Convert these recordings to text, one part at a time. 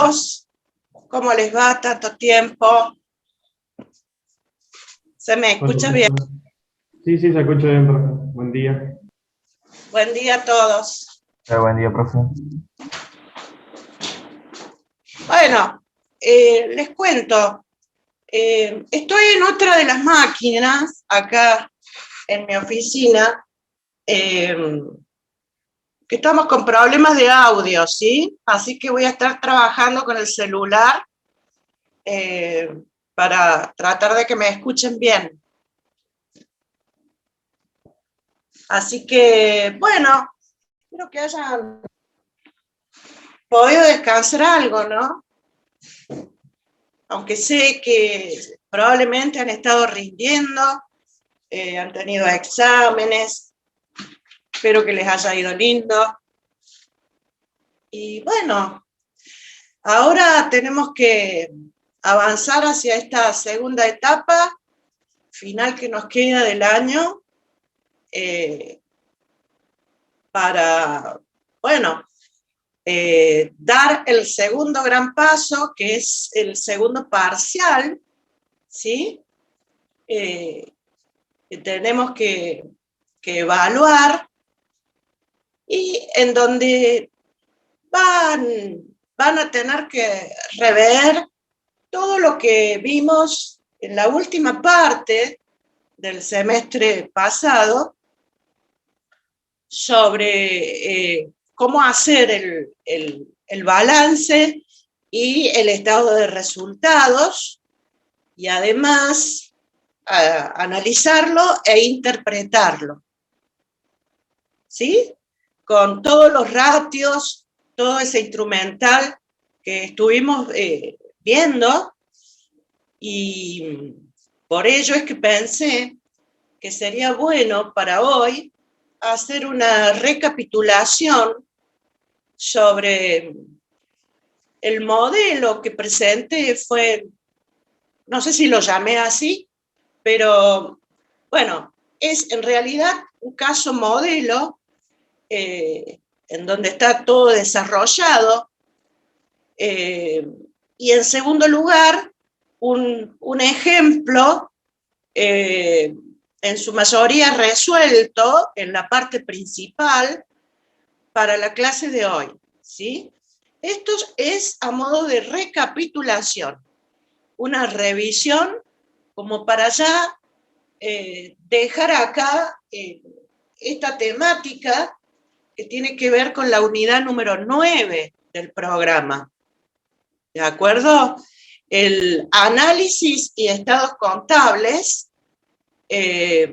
chicos, ¿cómo les va? Tanto tiempo. ¿Se me Hola, escucha bien? profe. Sí, sí, se escucha bien, profe. Buen día. Buen día a todos. Buen día, profe. Bueno, les cuento. Estoy en otra de las máquinas, acá en mi oficina, que estamos con problemas de audio, ¿sí? Así que voy a estar trabajando con el celular para tratar de que me escuchen bien. Así que, bueno, espero que hayan podido descansar algo, ¿no? Aunque sé que probablemente han estado rindiendo, han tenido exámenes, espero que les haya ido lindo. Y bueno, ahora tenemos que avanzar hacia esta segunda etapa final que nos queda del año para, bueno, dar el segundo gran paso, que es el segundo parcial, ¿sí? Que tenemos que evaluar y en donde van a tener que rever todo lo que vimos en la última parte del semestre pasado sobre cómo hacer el balance y el estado de resultados y además analizarlo e interpretarlo. ¿Sí? Con todos los ratios, todo ese instrumental que estuvimos viendo, y por ello es que pensé que sería bueno para hoy hacer una recapitulación sobre el modelo que presenté. No sé si lo llamé así, pero bueno, es en realidad un caso modelo en donde está todo desarrollado, y en segundo lugar, un ejemplo en su mayoría resuelto en la parte principal para la clase de hoy, ¿sí? Esto es a modo de recapitulación, una revisión como para ya dejar acá esta temática que tiene que ver con la unidad número 9 del programa. ¿De acuerdo? El análisis y estados contables es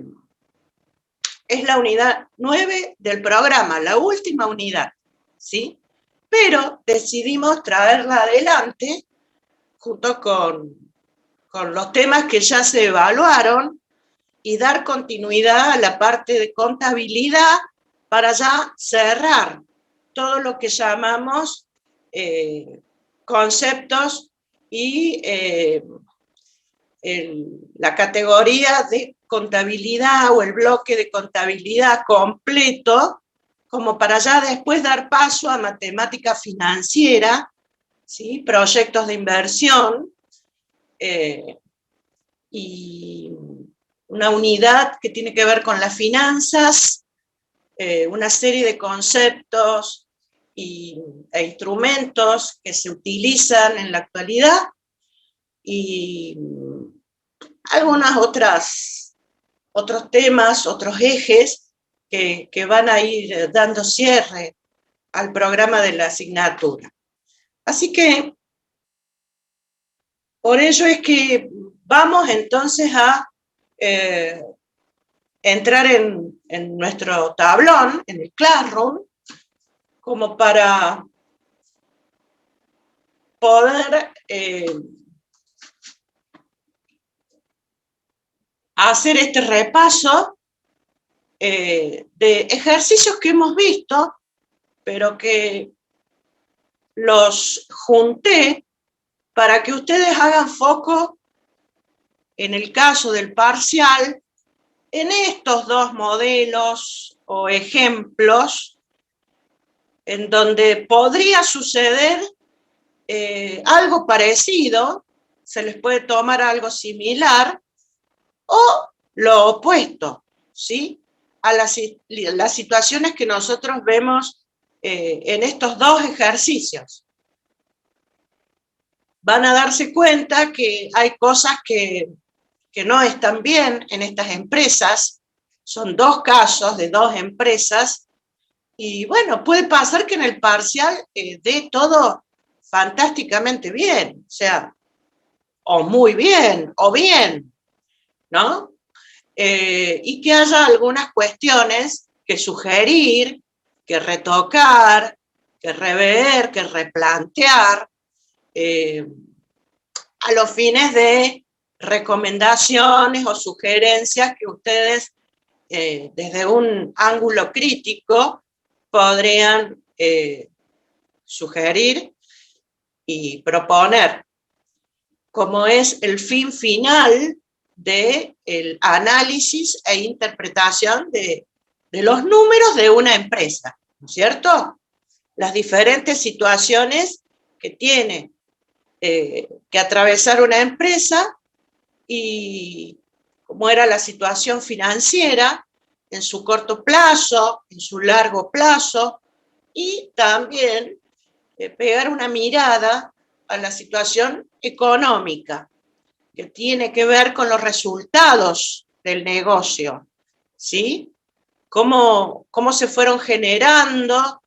la unidad 9 del programa, la última unidad, ¿sí? Pero decidimos traerla adelante junto con los temas que ya se evaluaron y dar continuidad a la parte de contabilidad para ya cerrar todo lo que llamamos conceptos y la categoría de contabilidad o el bloque de contabilidad completo, como para ya después dar paso a matemática financiera, ¿sí? Proyectos de inversión, y una unidad que tiene que ver con las finanzas, una serie de conceptos e instrumentos que se utilizan en la actualidad y algunas otros temas, otros ejes que van a ir dando cierre al programa de la asignatura. Así que por ello es que vamos entonces a entrar en nuestro tablón, en el Classroom, como para poder hacer este repaso de ejercicios que hemos visto, pero que los junté para que ustedes hagan foco, en el caso del parcial, en estos dos modelos o ejemplos en donde podría suceder algo parecido, se les puede tomar algo similar, o lo opuesto, ¿sí? A las situaciones que nosotros vemos en estos dos ejercicios. Van a darse cuenta que hay cosas que no están bien en estas empresas. Son dos casos de dos empresas. Y bueno, puede pasar que en el parcial dé todo fantásticamente bien. O sea, o muy bien, o bien, ¿no? Y que haya algunas cuestiones que sugerir, que retocar, que rever, que replantear, a los fines de recomendaciones o sugerencias que ustedes, desde un ángulo crítico, podrían sugerir y proponer, como es el fin final del análisis e interpretación de los números de una empresa, ¿no es cierto? Las diferentes situaciones que tiene que atravesar una empresa y cómo era la situación financiera en su corto plazo, en su largo plazo, y también pegar una mirada a la situación económica, que tiene que ver con los resultados del negocio, ¿sí? Cómo se fueron generando,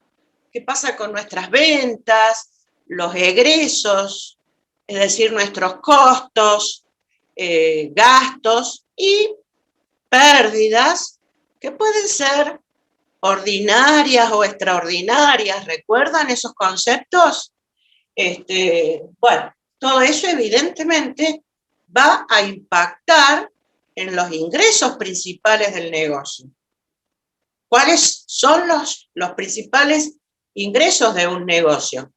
qué pasa con nuestras ventas, los egresos, es decir, nuestros costos, gastos y pérdidas que pueden ser ordinarias o extraordinarias. ¿Recuerdan esos conceptos? Bueno, todo eso evidentemente va a impactar en los ingresos principales del negocio. ¿Cuáles son los principales ingresos de un negocio?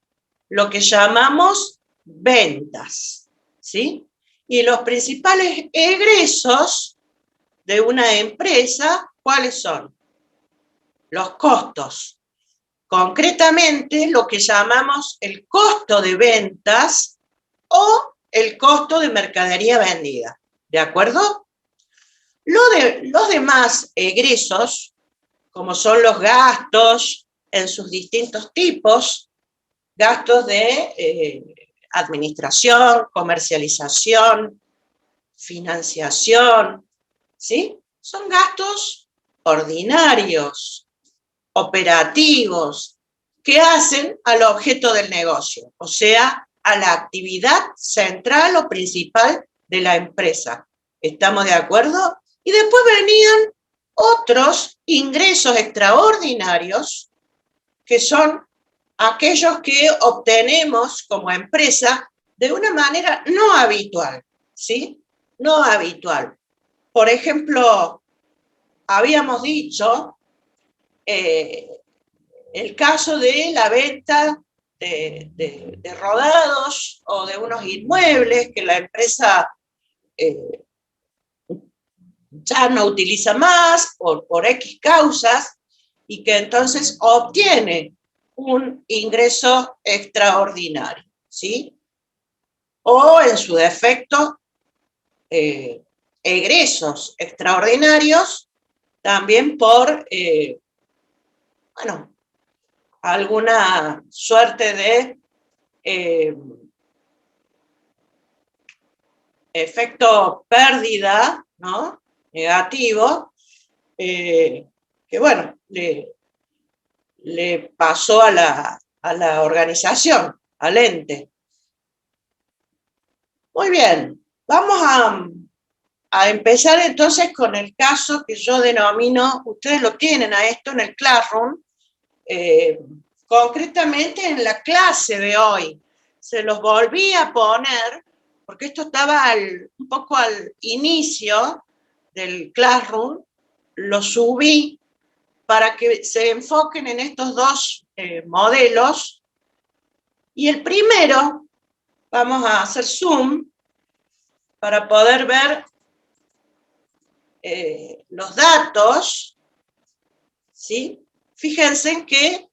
Lo que llamamos ventas, ¿sí? Y los principales egresos de una empresa, ¿cuáles son? Los costos. Concretamente, lo que llamamos el costo de ventas o el costo de mercadería vendida, ¿de acuerdo? Los demás egresos, como son los gastos en sus distintos tipos, gastos de administración, comercialización, financiación, ¿sí? Son gastos ordinarios, operativos, que hacen al objeto del negocio, o sea, a la actividad central o principal de la empresa. ¿Estamos de acuerdo? Y después venían otros ingresos extraordinarios, que son aquellos que obtenemos como empresa de una manera no habitual, ¿sí? No habitual. Por ejemplo, habíamos dicho el caso de la venta de rodados o de unos inmuebles que la empresa ya no utiliza más por X causas y que entonces obtiene un ingreso extraordinario, ¿sí? O en su defecto, egresos extraordinarios también por, bueno, alguna suerte de efecto pérdida, ¿no? Negativo, que bueno, le pasó a la organización, al ente. Muy bien, vamos a empezar entonces con el caso que yo denomino, ustedes lo tienen a esto en el Classroom, concretamente en la clase de hoy. Se los volví a poner, porque esto estaba un poco al inicio del Classroom, lo subí para que se enfoquen en estos dos modelos. Y el primero, vamos a hacer zoom para poder ver los datos, ¿sí? Fíjense que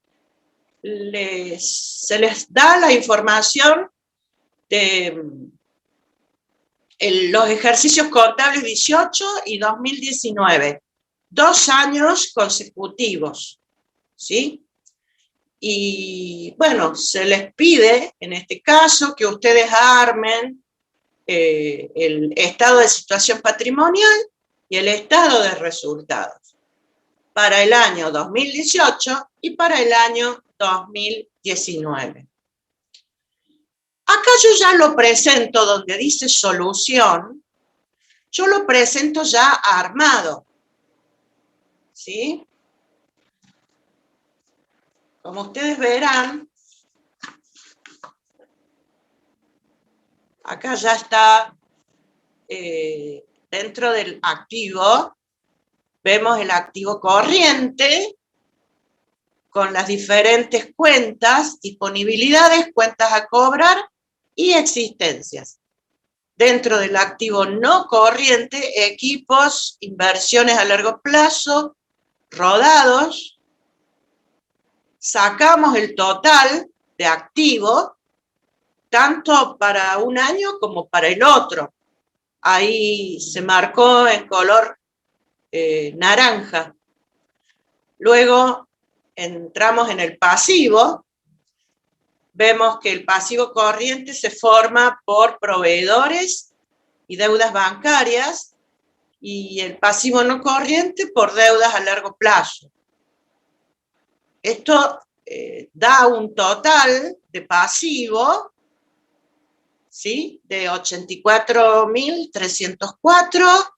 se les da la información de los ejercicios contables 18 y 2019, 2 años consecutivos, ¿sí? Y bueno, se les pide, en este caso, que ustedes armen el estado de situación patrimonial y el estado de resultados para el año 2018 y para el año 2019. Acá yo ya lo presento donde dice solución, yo lo presento ya armado, ¿sí? Como ustedes verán, acá ya está dentro del activo, vemos el activo corriente con las diferentes cuentas, disponibilidades, cuentas a cobrar y existencias. Dentro del activo no corriente, equipos, inversiones a largo plazo, rodados, sacamos el total de activo, tanto para un año como para el otro. Ahí se marcó en color naranja. Luego entramos en el pasivo. Vemos que el pasivo corriente se forma por proveedores y deudas bancarias, y el pasivo no corriente por deudas a largo plazo. Esto da un total de pasivo, ¿sí?, de 84.304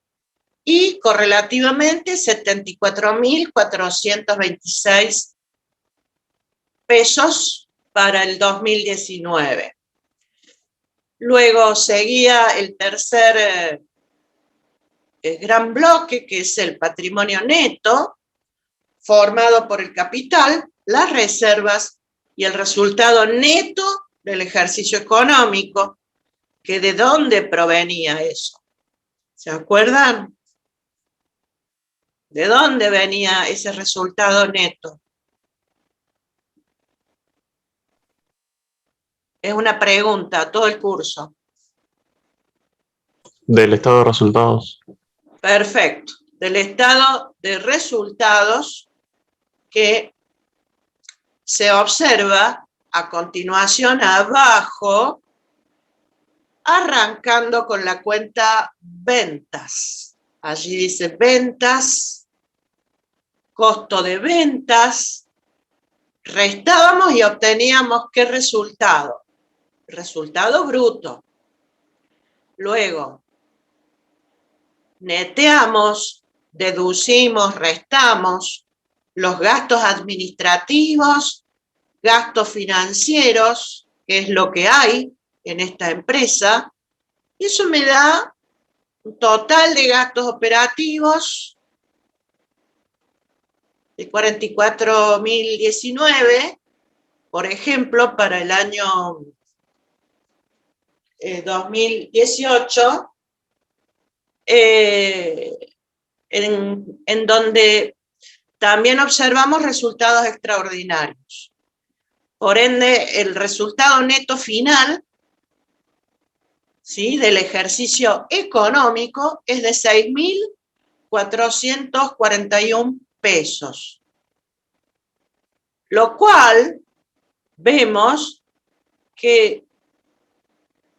y correlativamente 74.426 pesos para el 2019. Luego seguía el tercer gran bloque, que es el patrimonio neto, formado por el capital, las reservas y el resultado neto del ejercicio económico, que de dónde provenía eso. ¿Se acuerdan? ¿De dónde venía ese resultado neto? Es una pregunta, todo el curso. Del estado de resultados. Perfecto. Del estado de resultados que se observa a continuación abajo, arrancando con la cuenta ventas. Allí dice ventas, costo de ventas, restábamos y obteníamos ¿qué resultado? Resultado bruto. Luego, neteamos, deducimos, restamos los gastos administrativos, gastos financieros, que es lo que hay en esta empresa, y eso me da un total de gastos operativos de 44.019, por ejemplo, para el año 2018, en donde también observamos resultados extraordinarios. Por ende, el resultado neto final, ¿sí?, del ejercicio económico es de 6.441 pesos. Lo cual vemos que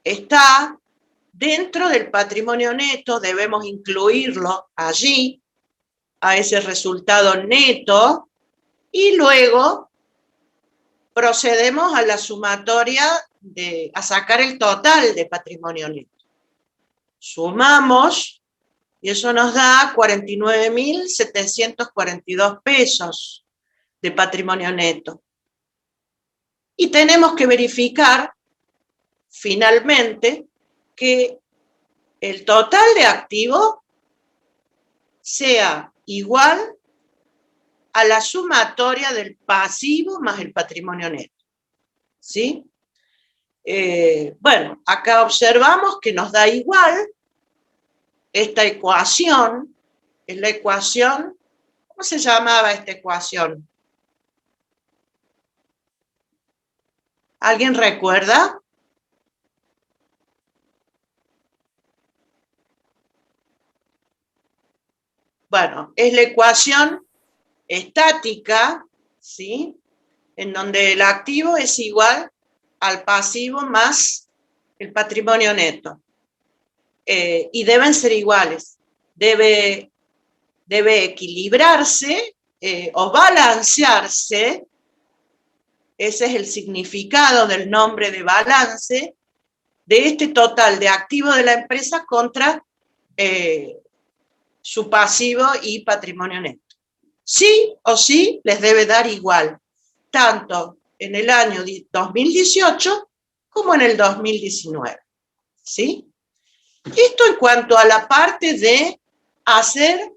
está dentro del patrimonio neto, debemos incluirlo allí, a ese resultado neto, y luego procedemos a la sumatoria, a sacar el total de patrimonio neto. Sumamos, y eso nos da 49.742 pesos de patrimonio neto. Y tenemos que verificar, finalmente, que el total de activo sea igual a la sumatoria del pasivo más el patrimonio neto, ¿sí? Bueno, acá observamos que nos da igual. Esta ecuación es la ecuación, ¿cómo se llamaba esta ecuación? ¿Alguien recuerda? Bueno, es la ecuación estática, ¿sí? En donde el activo es igual al pasivo más el patrimonio neto. Y deben ser iguales. Debe equilibrarse o balancearse. Ese es el significado del nombre de balance de este total de activo de la empresa contra su pasivo y patrimonio neto. Sí o sí les debe dar igual, tanto en el año 2018 como en el 2019. ¿Sí? Esto en cuanto a la parte de hacer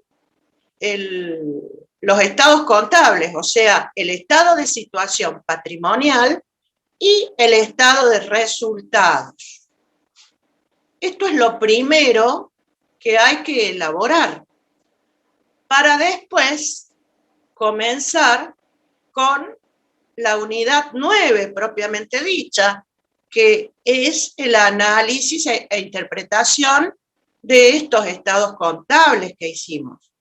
los estados contables, o sea, el estado de situación patrimonial y el estado de resultados. Esto es lo primero que hay que elaborar para después comenzar con la unidad 9 propiamente dicha, que es el análisis e interpretación de estos estados contables que hicimos.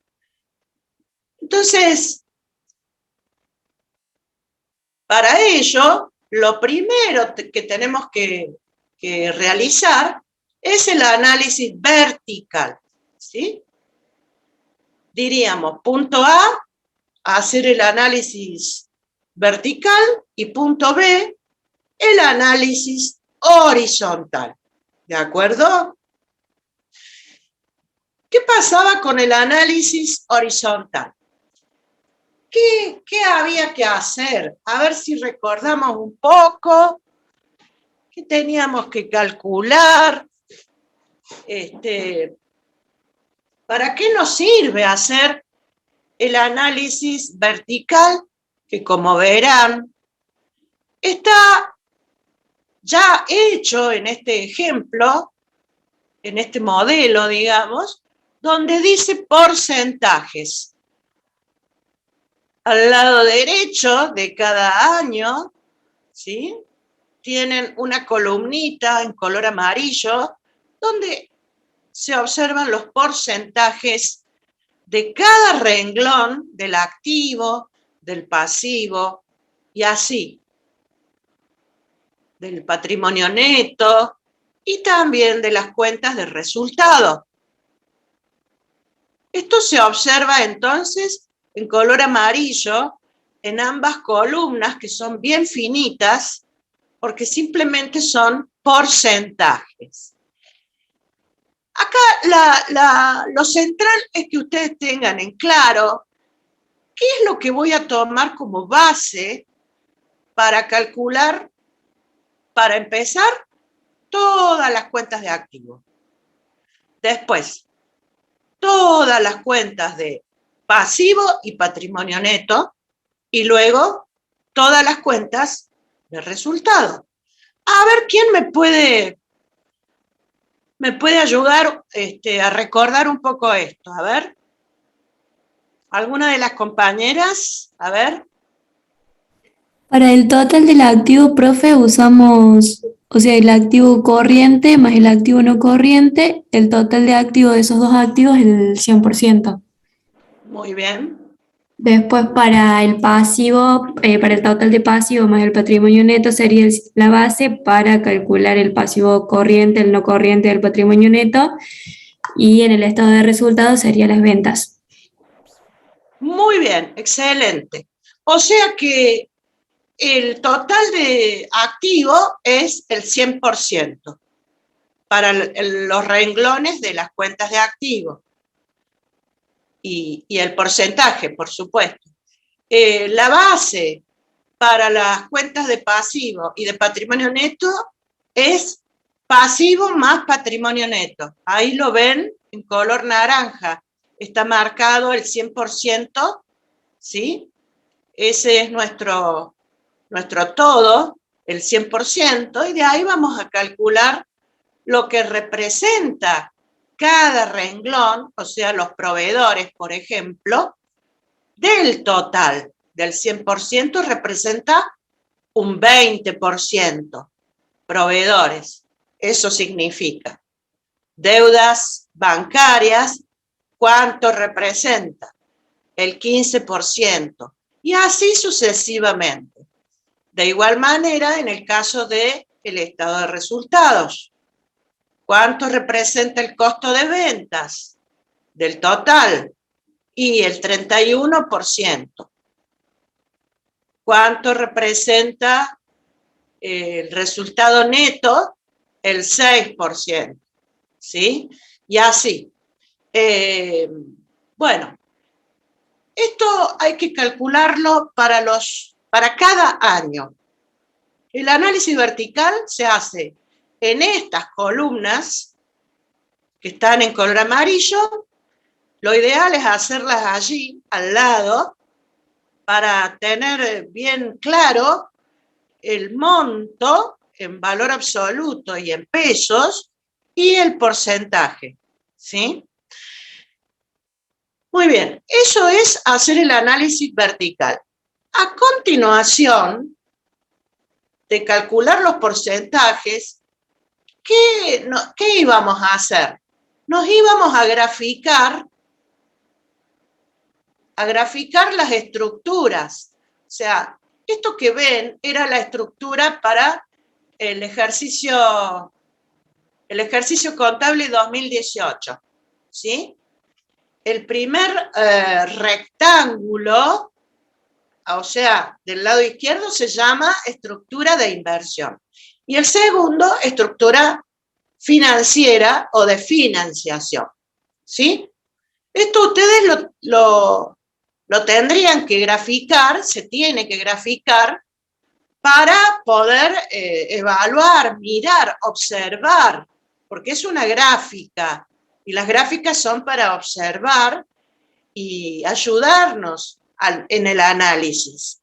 Entonces, para ello, lo primero que tenemos que realizar es el análisis vertical, ¿sí? Diríamos, punto A, hacer el análisis vertical, y punto B, el análisis horizontal. ¿De acuerdo? ¿Qué pasaba con el análisis horizontal? ¿Qué había que hacer? A ver si recordamos un poco. ¿Qué teníamos que calcular? ¿Para qué nos sirve hacer el análisis vertical? Que como verán, está ya hecho en este ejemplo, en este modelo, digamos, donde dice porcentajes. Al lado derecho de cada año, ¿sí? Tienen una columnita en color amarillo donde se observan los porcentajes de cada renglón del activo, del pasivo y así, del patrimonio neto y también de las cuentas de resultado. Esto se observa entonces en color amarillo en ambas columnas, que son bien finitas, porque simplemente son porcentajes. Acá lo central es que ustedes tengan en claro qué es lo que voy a tomar como base para calcular, para empezar, todas las cuentas de activos. Después, todas las cuentas de pasivo y patrimonio neto, y luego todas las cuentas de resultado. A ver, ¿quién me puede ayudar a recordar un poco esto? A ver. ¿Alguna de las compañeras? A ver. Para el total del activo, profe, usamos, o sea, el activo corriente más el activo no corriente, el total de activos de esos dos activos es el 100%. Muy bien. Después para el pasivo, para el total de pasivo más el patrimonio neto sería la base para calcular el pasivo corriente, el no corriente del patrimonio neto, y en el estado de resultados serían las ventas. Muy bien, excelente. O sea que el total de activo es el 100% para los renglones de las cuentas de activo. Y el porcentaje, por supuesto. La base para las cuentas de pasivo y de patrimonio neto es pasivo más patrimonio neto. Ahí lo ven en color naranja. Está marcado el 100%, ¿sí? Ese es nuestro todo, el 100%, y de ahí vamos a calcular lo que representa cada renglón, o sea, los proveedores, por ejemplo, del total del 100% representa un 20%. Proveedores, eso significa. Deudas bancarias, ¿cuánto representa? El 15%. Y así sucesivamente. De igual manera, en el caso del estado de resultados, ¿cuánto representa el costo de ventas del total? Y el 31%. ¿Cuánto representa el resultado neto? El 6%. ¿Sí? Y así. Bueno, esto hay que calcularlo para cada año. El análisis vertical se hace en estas columnas que están en color amarillo. Lo ideal es hacerlas allí, al lado, para tener bien claro el monto en valor absoluto y en pesos y el porcentaje, ¿sí? Muy bien, eso es hacer el análisis vertical. A continuación de calcular los porcentajes, ¿qué íbamos a hacer? Nos íbamos a graficar las estructuras. O sea, esto que ven era la estructura para el ejercicio contable 2018, ¿sí? El primer rectángulo, o sea, del lado izquierdo, se llama estructura de inversión. Y el segundo, estructura financiera o de financiación, ¿sí? Esto ustedes lo tendrían que graficar, se tiene que graficar para poder evaluar, mirar, observar, porque es una gráfica, y las gráficas son para observar y ayudarnos en el análisis.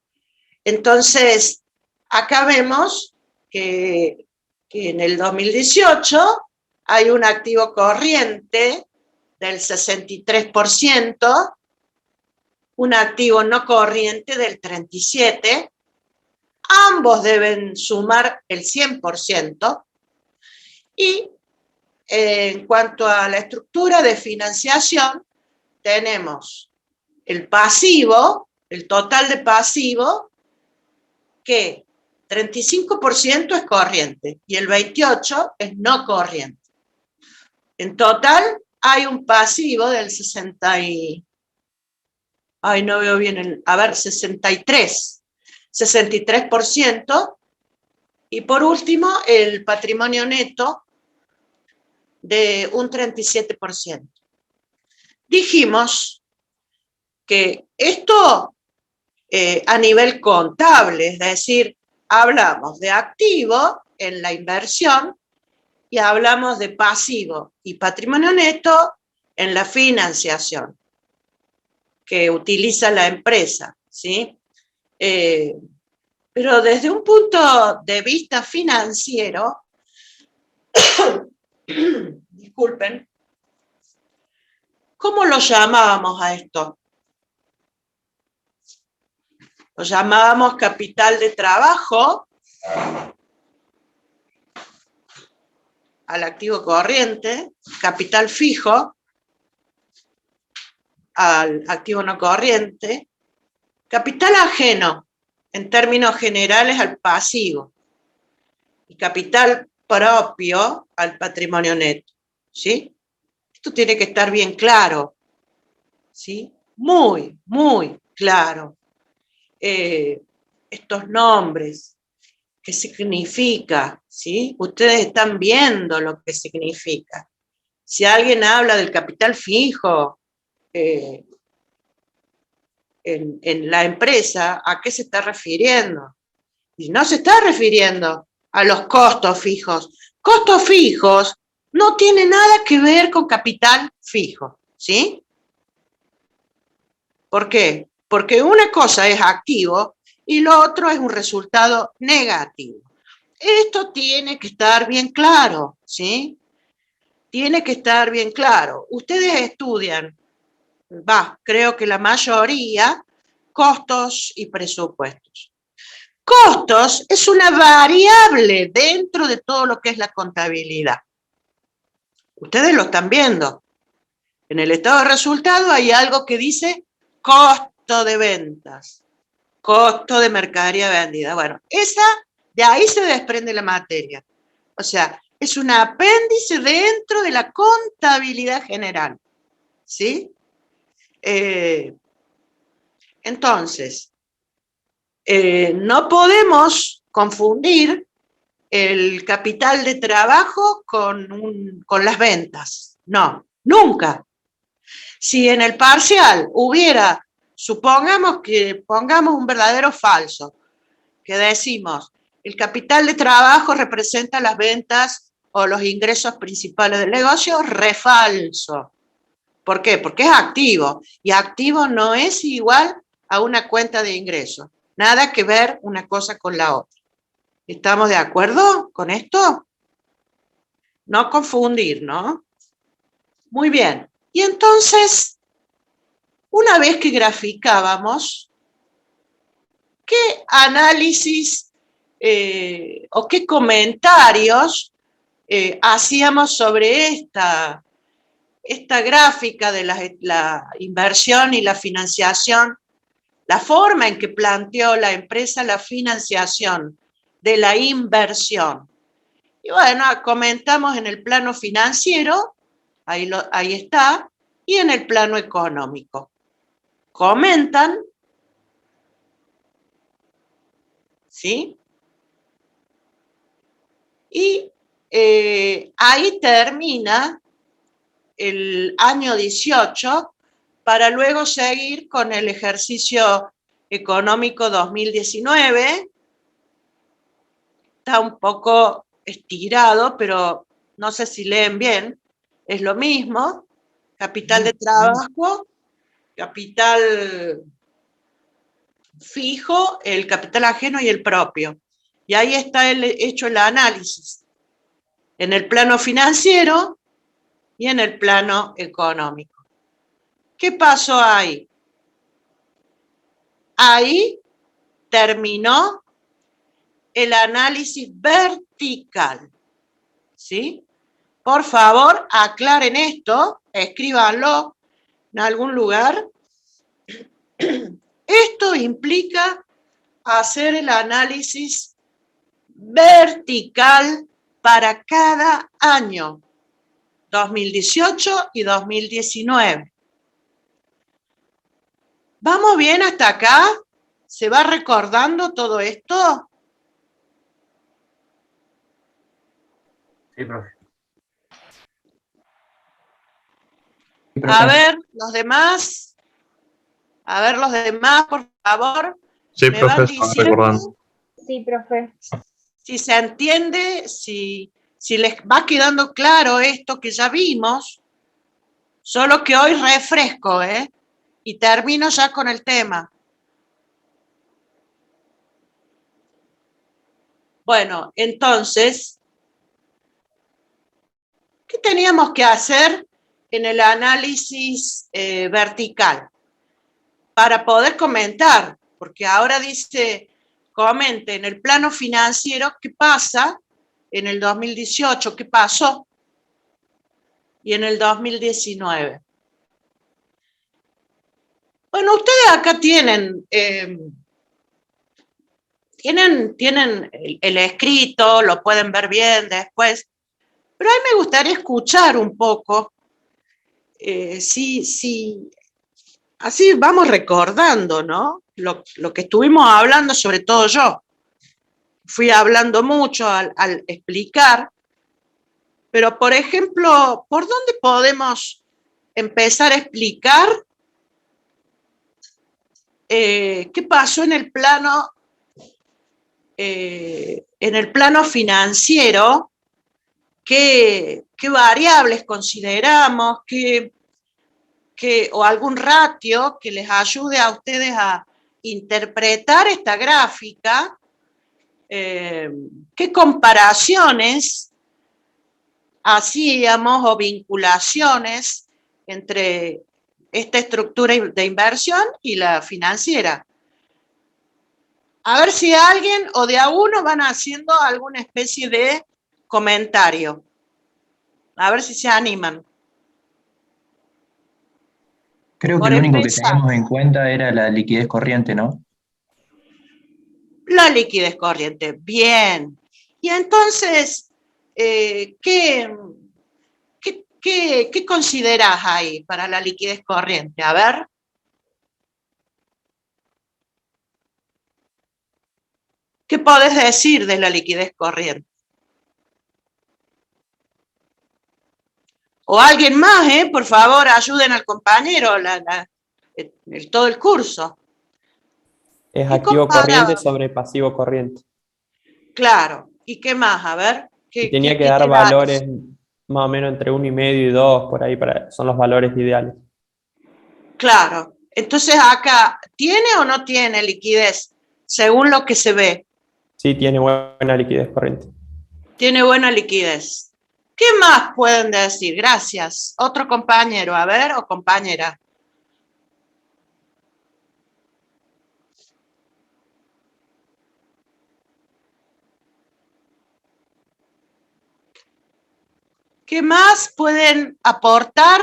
Entonces, acá vemos que en el 2018 hay un activo corriente del 63%, un activo no corriente del 37%, ambos deben sumar el 100%, y en cuanto a la estructura de financiación, tenemos el pasivo, el total de pasivo, que 35% es corriente y el 28% es no corriente. En total hay un pasivo del 63%, y por último el patrimonio neto de un 37%. Dijimos que esto a nivel contable, es decir, hablamos de activo en la inversión y hablamos de pasivo y patrimonio neto en la financiación que utiliza la empresa, ¿sí? Pero desde un punto de vista financiero, disculpen, ¿cómo lo llamábamos a esto? Lo llamábamos capital de trabajo al activo corriente, capital fijo al activo no corriente, capital ajeno, en términos generales, al pasivo, y capital propio al patrimonio neto, ¿sí? Esto tiene que estar bien claro, ¿sí? Muy, muy claro. Estos nombres, ¿qué significa? ¿Sí? Ustedes están viendo lo que significa. Si alguien habla del capital fijo en la empresa, ¿a qué se está refiriendo? Y no se está refiriendo a los costos fijos. Costos fijos no tiene nada que ver con capital fijo, ¿sí? ¿Por qué? Porque una cosa es activo y lo otro es un resultado negativo. Esto tiene que estar bien claro, ¿sí? Tiene que estar bien claro. Ustedes estudian, creo que la mayoría, costos y presupuestos. Costos es una variable dentro de todo lo que es la contabilidad. Ustedes lo están viendo. En el estado de resultado hay algo que dice costo de ventas, costo de mercadería vendida. Bueno, de ahí se desprende la materia. O sea, es un apéndice dentro de la contabilidad general. ¿Sí? Entonces, no podemos confundir el capital de trabajo con las ventas. No, nunca. Si en el parcial hubiera, supongamos que pongamos un verdadero falso, que decimos, el capital de trabajo representa las ventas o los ingresos principales del negocio, refalso. ¿Por qué? Porque es activo, y activo no es igual a una cuenta de ingresos. Nada que ver una cosa con la otra. ¿Estamos de acuerdo con esto? No confundir, ¿no? Muy bien. Y entonces, una vez que graficábamos, ¿qué análisis o qué comentarios hacíamos sobre esta gráfica de la inversión y la financiación, la forma en que planteó la empresa la financiación de la inversión? Y bueno, comentamos en el plano financiero, ahí está, y en el plano económico. Comentan, ¿sí? Y ahí termina el año 18 para luego seguir con el ejercicio económico 2019. Está un poco estirado, pero no sé si leen bien. Es lo mismo, capital de trabajo, capital fijo, el capital ajeno y el propio. Y ahí está hecho el análisis en el plano financiero y en el plano económico. ¿Qué pasó ahí? Ahí terminó el análisis vertical. ¿Sí? Por favor, aclaren esto, escríbanlo en algún lugar. Esto implica hacer el análisis vertical para cada año, 2018 y 2019. ¿Vamos bien hasta acá? ¿Se va recordando todo esto? Sí, profe. A ver, los demás. A ver, los demás, por favor. Sí, Me van profesor, diciendo recordando. Sí, profe. si se entiende, si les va quedando claro esto que ya vimos, solo que hoy refresco, y termino ya con el tema. Bueno, entonces, ¿qué teníamos que hacer en el análisis vertical? Para poder comentar, porque ahora dice, comente en el plano financiero qué pasa en el 2018, qué pasó, y en el 2019. Bueno, ustedes acá tienen el escrito, lo pueden ver bien después, pero a mí me gustaría escuchar un poco, así vamos recordando, ¿no? Lo que estuvimos hablando, sobre todo yo. Fui hablando mucho al explicar, pero, por ejemplo, ¿por dónde podemos empezar a explicar qué pasó en el plano financiero? ¿Qué variables consideramos? O algún ratio que les ayude a ustedes a interpretar esta gráfica. ¿Qué comparaciones hacíamos o vinculaciones entre esta estructura de inversión y la financiera? A ver si alguien o de a uno van haciendo alguna especie de comentario. A ver si se animan. Creo que Por lo único que empezar, teníamos en cuenta era la liquidez corriente, ¿no? la liquidez corriente. Bien. Y entonces, ¿qué consideras ahí para la liquidez corriente? A ver. ¿Qué podés decir de la liquidez corriente? O alguien más, por favor, ayuden al compañero todo el curso. Es ¿Qué activo corriente comparaban? sobre pasivo corriente. Claro. ¿Y qué más? A ver, Y ¿qué, tenía qué, que qué dar te da valores eso? más o menos entre 1,5 y 2, por ahí son los valores ideales. Claro. Entonces acá, ¿tiene o no tiene liquidez? Según lo que se ve. Sí, tiene buena liquidez corriente. Tiene buena liquidez. ¿Qué más pueden decir? Gracias. Otro compañero, a ver, o compañera. ¿Qué más pueden aportar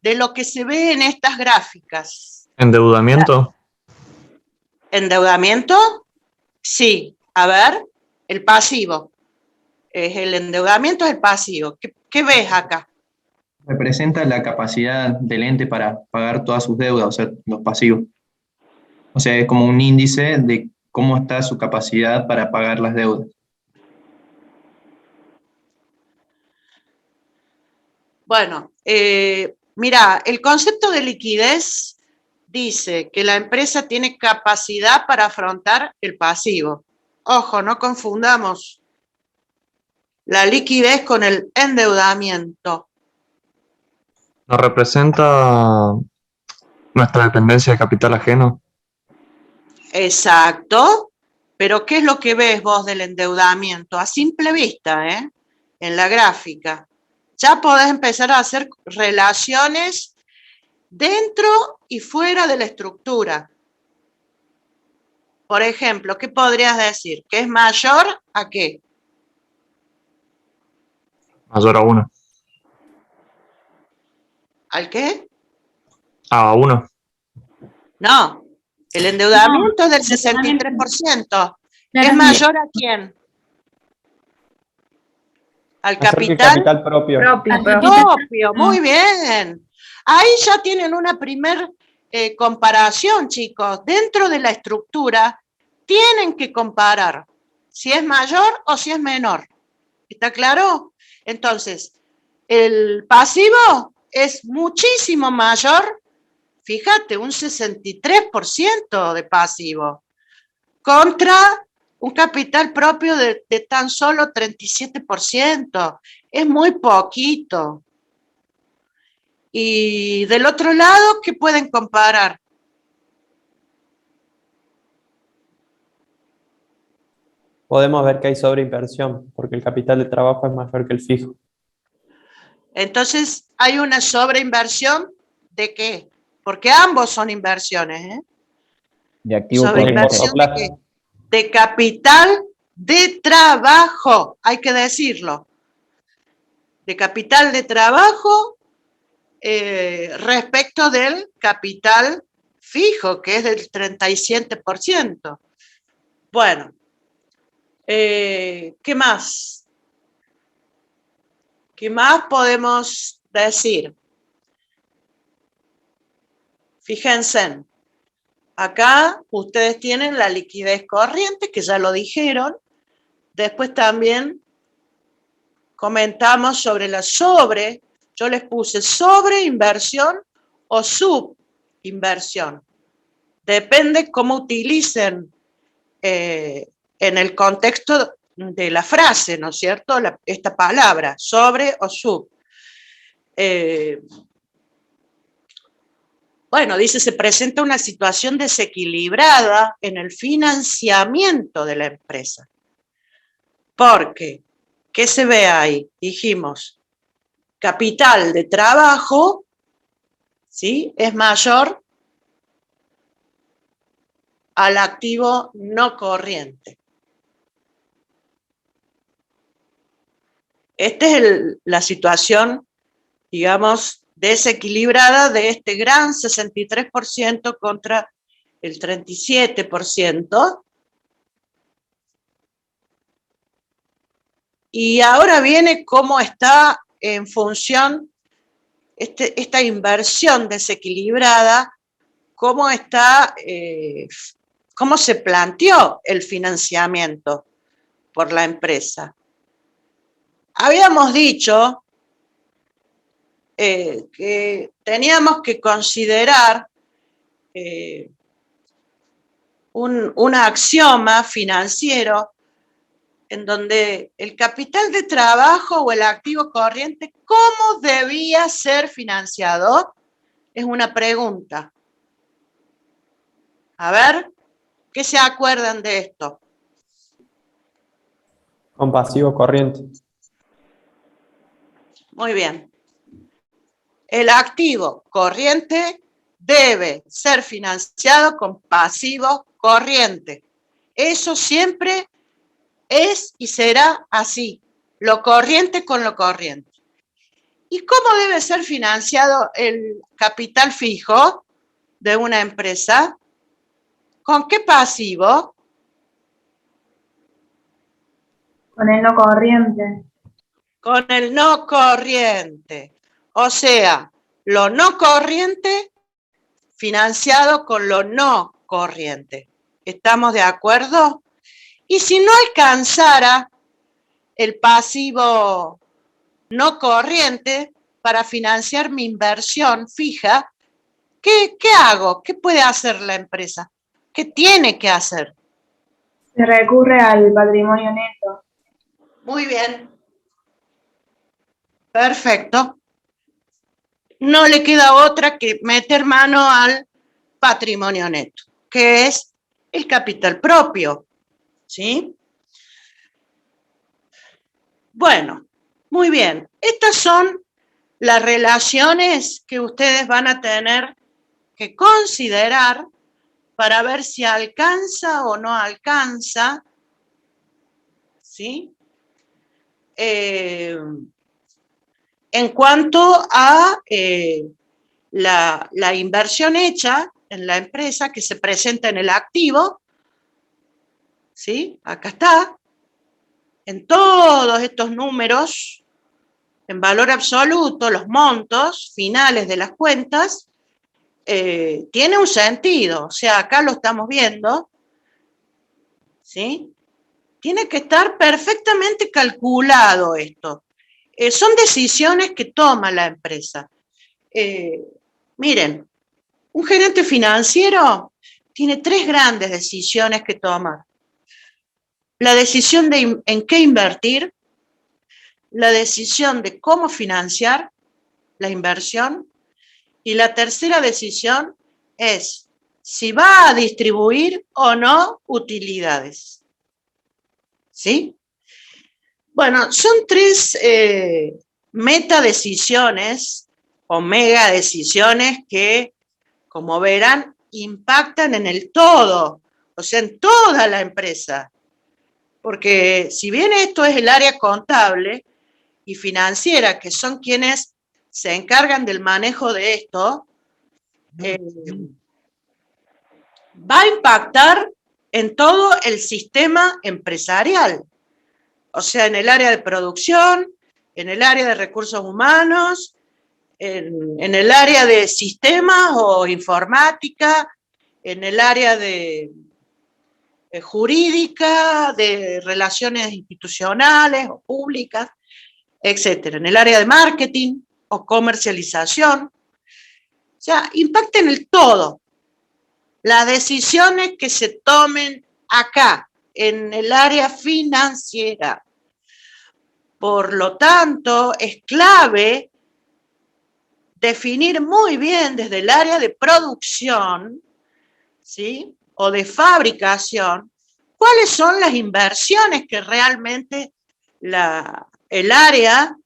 de lo que se ve en estas gráficas? ¿Endeudamiento? ¿Endeudamiento? Sí. A ver, el pasivo. El endeudamiento es el pasivo. ¿Qué ves acá? Representa la capacidad del ente para pagar todas sus deudas, o sea, los pasivos. O sea, es como un índice de cómo está su capacidad para pagar las deudas. Bueno, mira, el concepto de liquidez dice que la empresa tiene capacidad para afrontar el pasivo. Ojo, no confundamos la liquidez con el endeudamiento. ¿No representa nuestra dependencia de capital ajeno? Exacto, pero ¿qué es lo que ves vos del endeudamiento? A simple vista, en la gráfica. Ya podés empezar a hacer relaciones dentro y fuera de la estructura. Por ejemplo, ¿qué podrías decir? ¿Que es mayor a qué? Mayor a 1. ¿Al qué? A 1. No, el endeudamiento es del 63%. ¿Es mayor a quién? ¿Al Mayor que el capital? capital propio. Propio, muy bien. Ahí ya tienen una primer comparación, chicos. Dentro de la estructura tienen que comparar si es mayor o si es menor. ¿Está claro? Entonces, el pasivo es muchísimo mayor, fíjate, un 63% de pasivo, contra un capital propio de tan solo 37%. Es muy poquito. Y del otro lado, ¿qué pueden comparar? Podemos ver que hay sobreinversión, porque el capital de trabajo es mayor que el fijo. Entonces, hay una sobreinversión ¿de qué? Porque ambos son inversiones, De activo En el corto ¿sobreinversión de qué? plazo. De capital de trabajo, hay que decirlo. De capital de trabajo respecto del capital fijo, que es del 37%. Bueno, ¿qué más? ¿Qué más podemos decir? Fíjense, acá ustedes tienen la liquidez corriente, que ya lo dijeron. Después también comentamos sobre yo les puse sobreinversión o subinversión. Depende cómo utilicen en el contexto de la frase, ¿no es cierto? Esta palabra, sobre o sub. Bueno, dice, se presenta una situación desequilibrada en el financiamiento de la empresa. Porque, ¿qué se ve ahí? Dijimos, capital de trabajo, ¿sí? Es mayor al activo no corriente. Esta es la situación, digamos, desequilibrada de este gran 63% contra el 37%. Y ahora viene cómo está en función esta inversión desequilibrada, cómo se planteó el financiamiento por la empresa. Habíamos dicho que teníamos que considerar un axioma financiero en donde el capital de trabajo o el activo corriente, ¿cómo debía ser financiado? Es una pregunta. A ver, ¿qué se acuerdan de esto? Con pasivo corriente. Muy bien. El activo corriente debe ser financiado con pasivo corriente. Eso siempre es y será así, lo corriente con lo corriente. ¿Y cómo debe ser financiado el capital fijo de una empresa? ¿Con qué pasivo? Con el no corriente. Con el no corriente. O sea, lo no corriente financiado con lo no corriente. ¿Estamos de acuerdo? Y si no alcanzara el pasivo no corriente para financiar mi inversión fija, ¿qué hago? ¿Qué puede hacer la empresa? ¿Qué tiene que hacer? Se recurre al patrimonio neto. Muy bien. Perfecto. No le queda otra que meter mano al patrimonio neto, que es el capital propio. ¿Sí? Bueno, muy bien. Estas son las relaciones que ustedes van a tener que considerar para ver si alcanza o no alcanza, ¿sí? En cuanto a la inversión hecha en la empresa que se presenta en el activo, ¿sí? Acá está, en todos estos números, en valor absoluto, los montos finales de las cuentas, tiene un sentido, o sea, acá lo estamos viendo, ¿sí? Tiene que estar perfectamente calculado esto. Son decisiones que toma la empresa. Miren, un gerente financiero tiene 3 grandes decisiones que tomar. La decisión de en qué invertir, la decisión de cómo financiar la inversión y la tercera decisión es si va a distribuir o no utilidades. ¿Sí? Bueno, son 3 metadecisiones o megadecisiones que, como verán, impactan en el todo, o sea, en toda la empresa. Porque si bien esto es el área contable y financiera, que son quienes se encargan del manejo de esto, va a impactar en todo el sistema empresarial. O sea, en el área de producción, en el área de recursos humanos, en el área de sistemas o informática, en el área de jurídica, de relaciones institucionales o públicas, etcétera, en el área de marketing o comercialización. O sea, impacta en el todo. Las decisiones que se tomen acá, en el área financiera. Por lo tanto, es clave definir muy bien desde el área de producción, ¿sí? O de fabricación, cuáles son las inversiones que realmente el área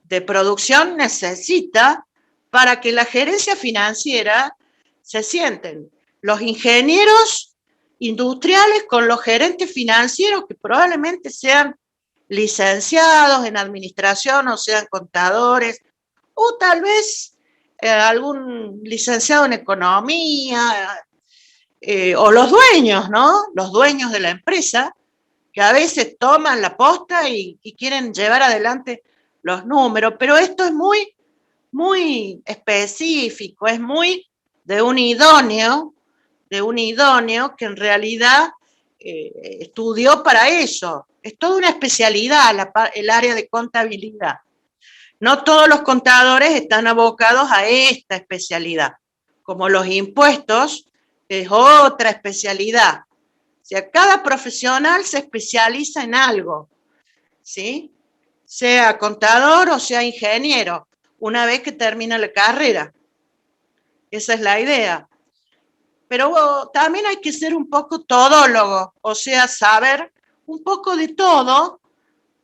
de producción necesita para que la gerencia financiera se sienten los ingenieros industriales con los gerentes financieros que probablemente sean licenciados en administración o sean contadores, o tal vez algún licenciado en economía, o los dueños, ¿no? Los dueños de la empresa, que a veces toman la posta y quieren llevar adelante los números, pero esto es muy, muy específico, es muy de un idóneo que en realidad estudió para eso. Es toda una especialidad el área de contabilidad. No todos los contadores están abocados a esta especialidad, como los impuestos es otra especialidad. O sea, cada profesional se especializa en algo, ¿sí? Sea contador o sea ingeniero, una vez que termina la carrera. Esa es la idea. Pero también hay que ser un poco todólogo, o sea, saber un poco de todo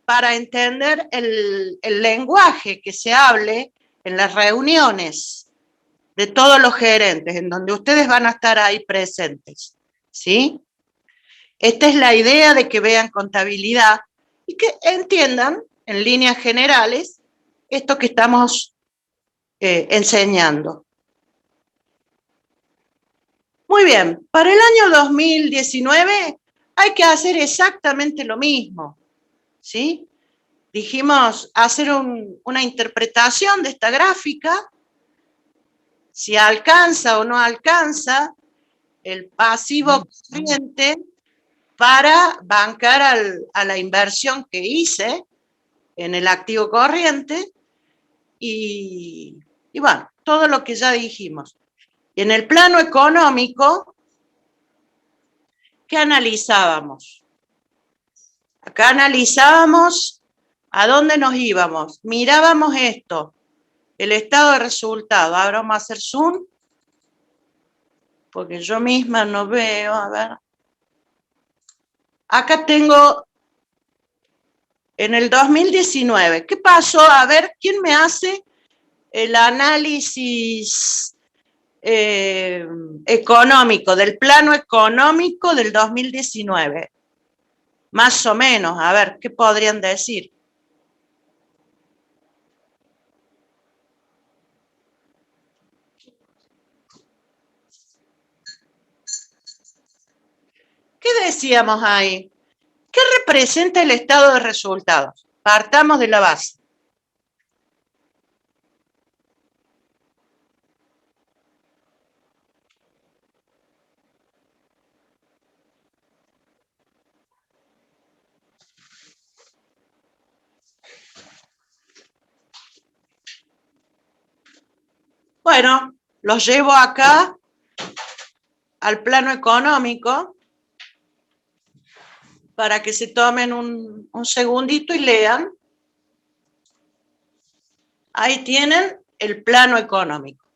para entender el lenguaje que se hable en las reuniones de todos los gerentes, en donde ustedes van a estar ahí presentes, ¿sí? Esta es la idea de que vean contabilidad y que entiendan en líneas generales esto que estamos enseñando. Muy bien, para el año 2019 hay que hacer exactamente lo mismo, ¿sí? Dijimos hacer una interpretación de esta gráfica, si alcanza o no alcanza el pasivo corriente para bancar a la inversión que hice en el activo corriente y bueno, todo lo que ya dijimos. Y en el plano económico, ¿qué analizábamos? Acá analizábamos a dónde nos íbamos. Mirábamos esto, el estado de resultado. Ahora vamos a hacer zoom, porque yo misma no veo, a ver. Acá tengo en el 2019. ¿Qué pasó? A ver, ¿quién me hace el análisis económico, del plano económico del 2019? Más o menos, a ver, ¿qué podrían decir? ¿Qué decíamos ahí? ¿Qué representa el estado de resultados? Partamos de la base. Bueno, los llevo acá al plano económico para que se tomen un segundito y lean. Ahí tienen el plano económico.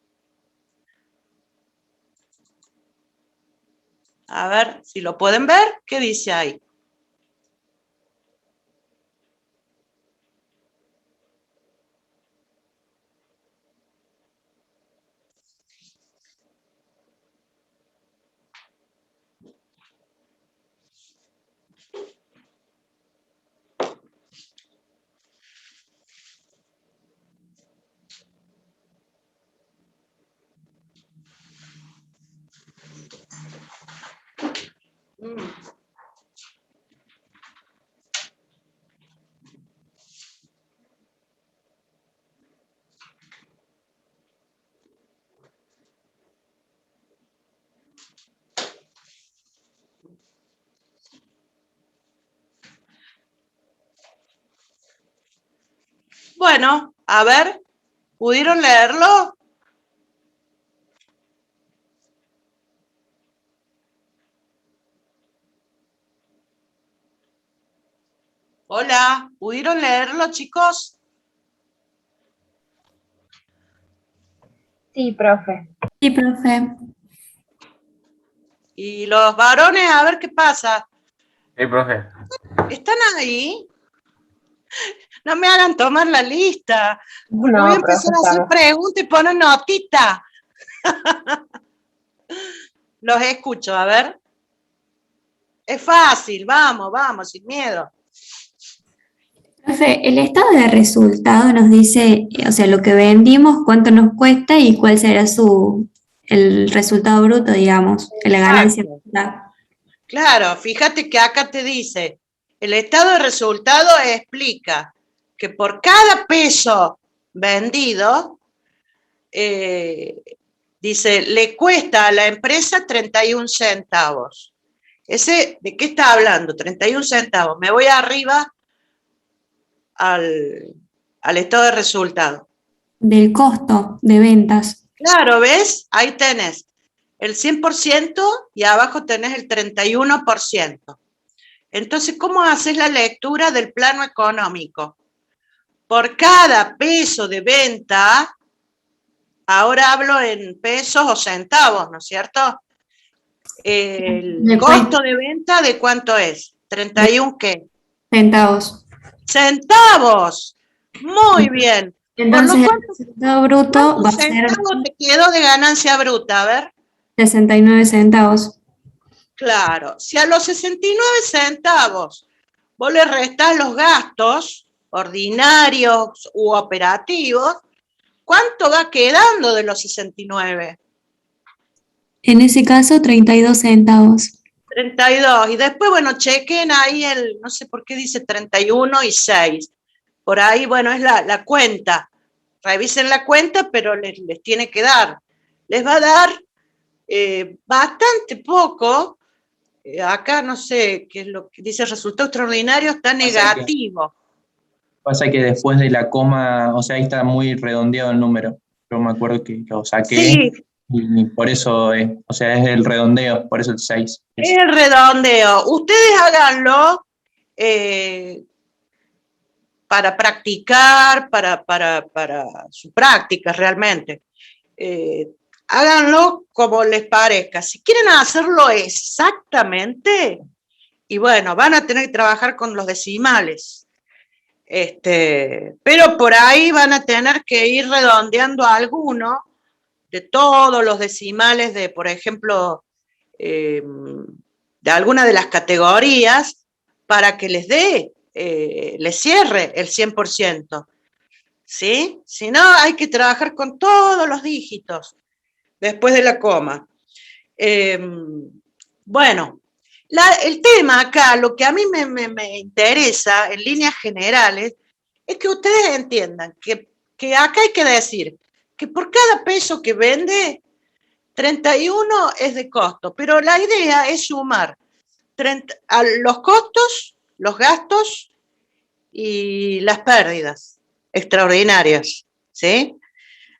A ver si lo pueden ver. ¿Qué dice ahí? Bueno, a ver, ¿pudieron leerlo? Hola, ¿pudieron leerlo, chicos? Sí, profe. Sí, profe. Y los varones, a ver qué pasa. Sí, profe. ¿Están ahí? No me hagan tomar la lista. Porque No, voy a empezar a hacer profe, preguntas y poner notita. Los escucho, a ver. Es fácil, vamos, vamos, sin miedo. Profe, el estado de resultado nos dice, o sea, lo que vendimos, cuánto nos cuesta y cuál será el resultado bruto, digamos, la ganancia Exacto. bruta. Claro, fíjate que acá te dice, el estado de resultado explica que por cada peso vendido, dice, le cuesta a la empresa 31 centavos. ¿De qué está hablando? 31 centavos. Me voy arriba al estado de resultado. Del costo de ventas. Claro, ¿ves? Ahí tenés el 100% y abajo tenés el 31%. Entonces, ¿cómo haces la lectura del plano económico? Por cada peso de venta, ahora hablo en pesos o centavos, ¿no es cierto? El costo de venta, ¿de cuánto es? 31 ¿qué? Centavos. Centavos. Muy bien. Entonces, el resultado bruto va a ser ¿Centavos te quedó de ganancia bruta? A ver. 69 centavos. Claro, si a los 69 centavos vos le restás los gastos ordinarios u operativos, ¿cuánto va quedando de los 69? En ese caso, 32 centavos. 32. Y después, bueno, chequen ahí no sé por qué dice 31 y 6. Por ahí, bueno, es la cuenta. Revisen la cuenta, pero les tiene que dar. Les va a dar bastante poco. Acá no sé qué es lo que dice resultado extraordinario, está negativo. Pasa que después de la coma, o sea, ahí está muy redondeado el número. Yo me acuerdo que lo saqué. Sí. Y por eso, o sea, es el redondeo, por eso el 6. Es el redondeo. Ustedes háganlo para practicar, para su práctica realmente. Háganlo como les parezca. Si quieren hacerlo exactamente, y bueno, van a tener que trabajar con los decimales. Pero por ahí van a tener que ir redondeando alguno de todos los decimales de, por ejemplo, de alguna de las categorías para que les cierre el 100%. ¿Sí? Si no, hay que trabajar con todos los dígitos después de la coma. Bueno, el tema acá, lo que a mí me interesa en líneas generales, es que ustedes entiendan que acá hay que decir que por cada peso que vende, 31 es de costo, pero la idea es sumar a los costos, los gastos y las pérdidas extraordinarias, ¿sí?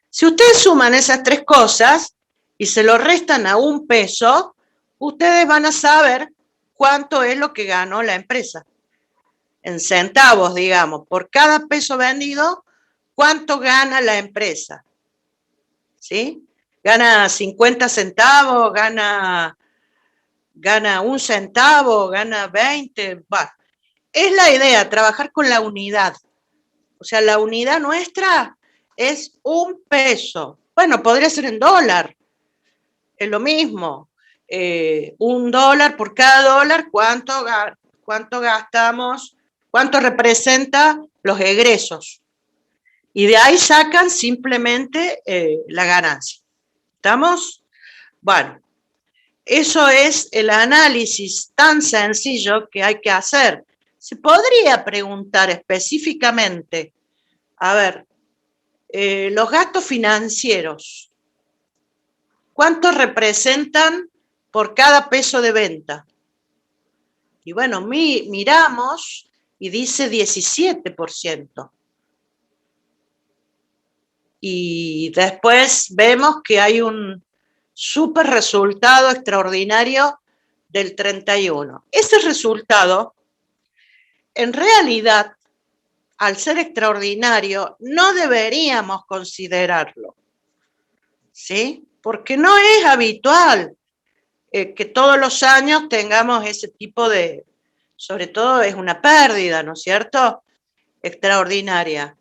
Si ustedes suman esas tres cosas y se lo restan a un peso, ustedes van a saber cuánto es lo que ganó la empresa. En centavos, digamos, por cada peso vendido, ¿cuánto gana la empresa? ¿Sí? ¿Gana 50 centavos? ¿Gana 1 centavo? ¿Gana 20? Bueno, es la idea, trabajar con la unidad. O sea, la unidad nuestra es un peso. Bueno, podría ser en dólar. Es lo mismo. $1 por cada dólar, ¿cuánto gastamos? ¿Cuánto representa los egresos? Y de ahí sacan simplemente la ganancia. ¿Estamos? Bueno, eso es el análisis tan sencillo que hay que hacer. Se podría preguntar específicamente, a ver, los gastos financieros, ¿cuánto representan por cada peso de venta? Y bueno, miramos y dice 17%. Y después vemos que hay un súper resultado extraordinario del 31%. Ese resultado, en realidad, al ser extraordinario, no deberíamos considerarlo, ¿sí? Porque no es habitual que todos los años tengamos ese tipo de, sobre todo es una pérdida, ¿no es cierto? Extraordinaria.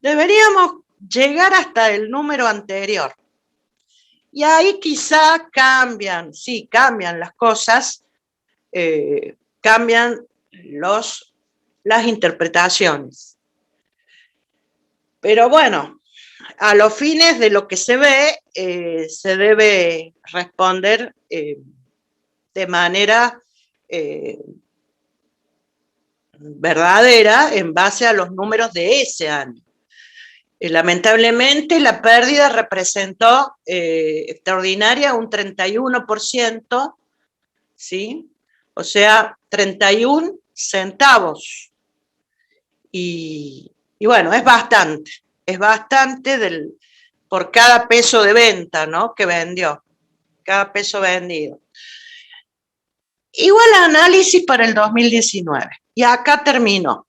Deberíamos llegar hasta el número anterior. Y ahí quizá cambian las cosas, cambian las interpretaciones. Pero bueno, a los fines de lo que se ve, se debe responder de manera verdadera en base a los números de ese año. Lamentablemente la pérdida representó extraordinaria un 31%, ¿sí? O sea, 31 centavos. Y bueno, es bastante por cada peso de venta, ¿no? Que vendió, cada peso vendido. Igual análisis para el 2019. Y acá terminó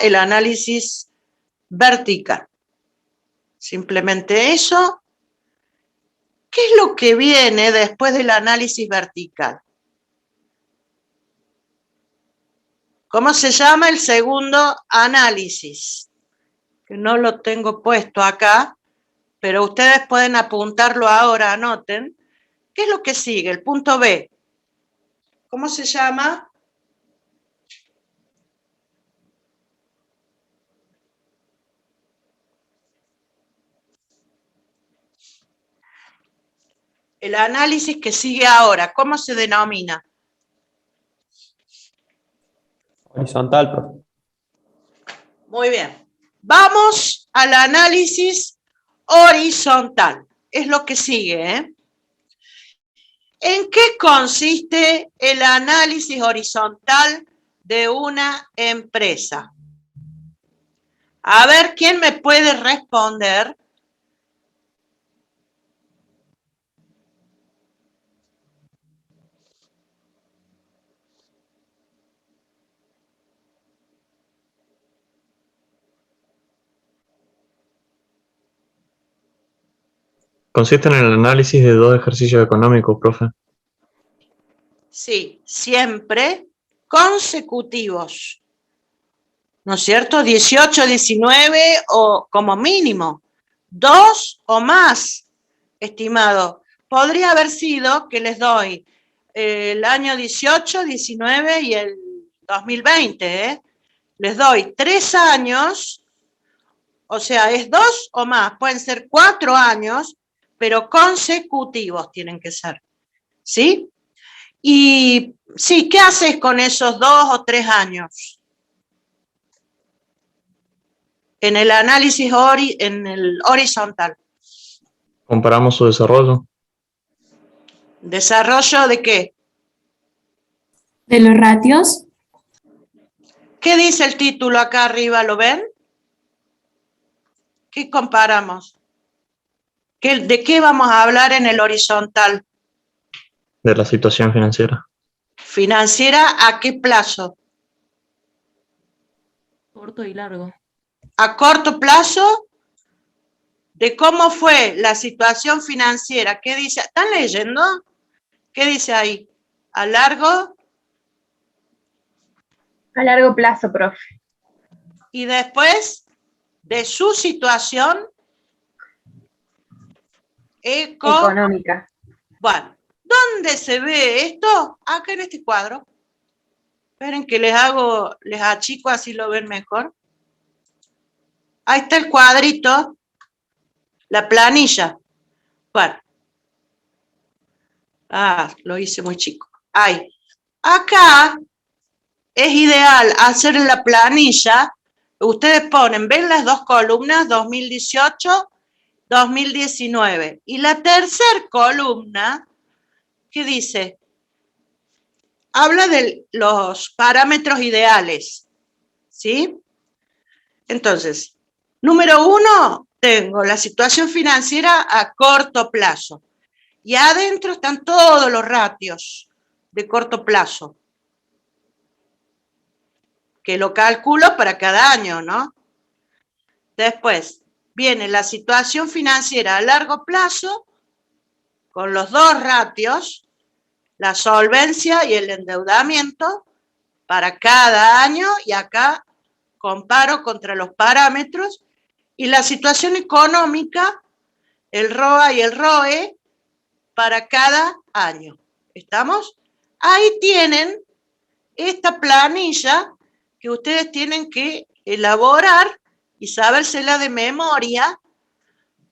el análisis vertical. Simplemente eso. ¿Qué es lo que viene después del análisis vertical? ¿Cómo se llama el segundo análisis? Que no lo tengo puesto acá, pero ustedes pueden apuntarlo ahora, anoten. ¿Qué es lo que sigue? El punto B. ¿Cómo se llama? El análisis que sigue ahora, ¿cómo se denomina? Horizontal, profe. Muy bien. Vamos al análisis horizontal. Es lo que sigue, ¿eh? ¿En qué consiste el análisis horizontal de una empresa? A ver, ¿quién me puede responder? Consiste en el análisis de dos ejercicios económicos, profe. Sí, siempre consecutivos. ¿No es cierto? 18, 19 o como mínimo. 2 o más, estimado. Podría haber sido que les doy el año 18, 19 y el 2020, ¿eh? Les doy 3 años, o sea, es 2 o más, pueden ser 4 años, pero consecutivos tienen que ser, ¿sí? Y sí, ¿qué haces con esos 2 o 3 años? En el análisis en el horizontal. Comparamos su desarrollo. ¿Desarrollo de qué? De los ratios. ¿Qué dice el título acá arriba? ¿Lo ven? ¿Qué comparamos? ¿De qué vamos a hablar en el horizontal? De la situación financiera. ¿Financiera a qué plazo? Corto y largo. A corto plazo, de cómo fue la situación financiera. ¿Qué dice? ¿Están leyendo? ¿Qué dice ahí? ¿A largo? A largo plazo, profe. Y después, de su situación Económica. Bueno, ¿dónde se ve esto? Acá en este cuadro. Esperen que les achico así lo ven mejor. Ahí está el cuadrito, la planilla. Bueno. Lo hice muy chico. Ahí. Acá es ideal hacer la planilla. Ustedes ponen, ven las dos columnas, 2018, 2019. Y la tercera columna, ¿qué dice? Habla de los parámetros ideales, ¿sí? Entonces, número 1, tengo la situación financiera a corto plazo. Y adentro están todos los ratios de corto plazo, que lo calculo para cada año, ¿no? Después viene la situación financiera a largo plazo, con los dos ratios, la solvencia y el endeudamiento para cada año, y acá comparo contra los parámetros, y la situación económica, el ROA y el ROE, para cada año. ¿Estamos? Ahí tienen esta planilla que ustedes tienen que elaborar y sabérsela de memoria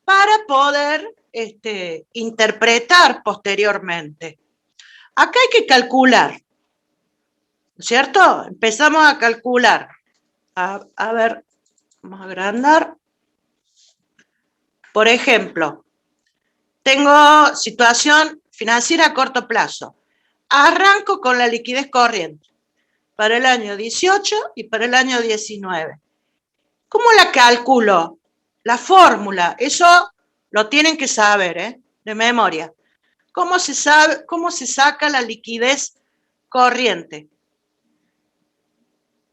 para poder interpretar posteriormente. Acá hay que calcular, ¿cierto? Empezamos a calcular. A ver, vamos a agrandar. Por ejemplo, tengo situación financiera a corto plazo. Arranco con la liquidez corriente para el año 18 y para el año 19. ¿Cómo la calculo? La fórmula, eso lo tienen que saber, de memoria. ¿Cómo se saca la liquidez corriente?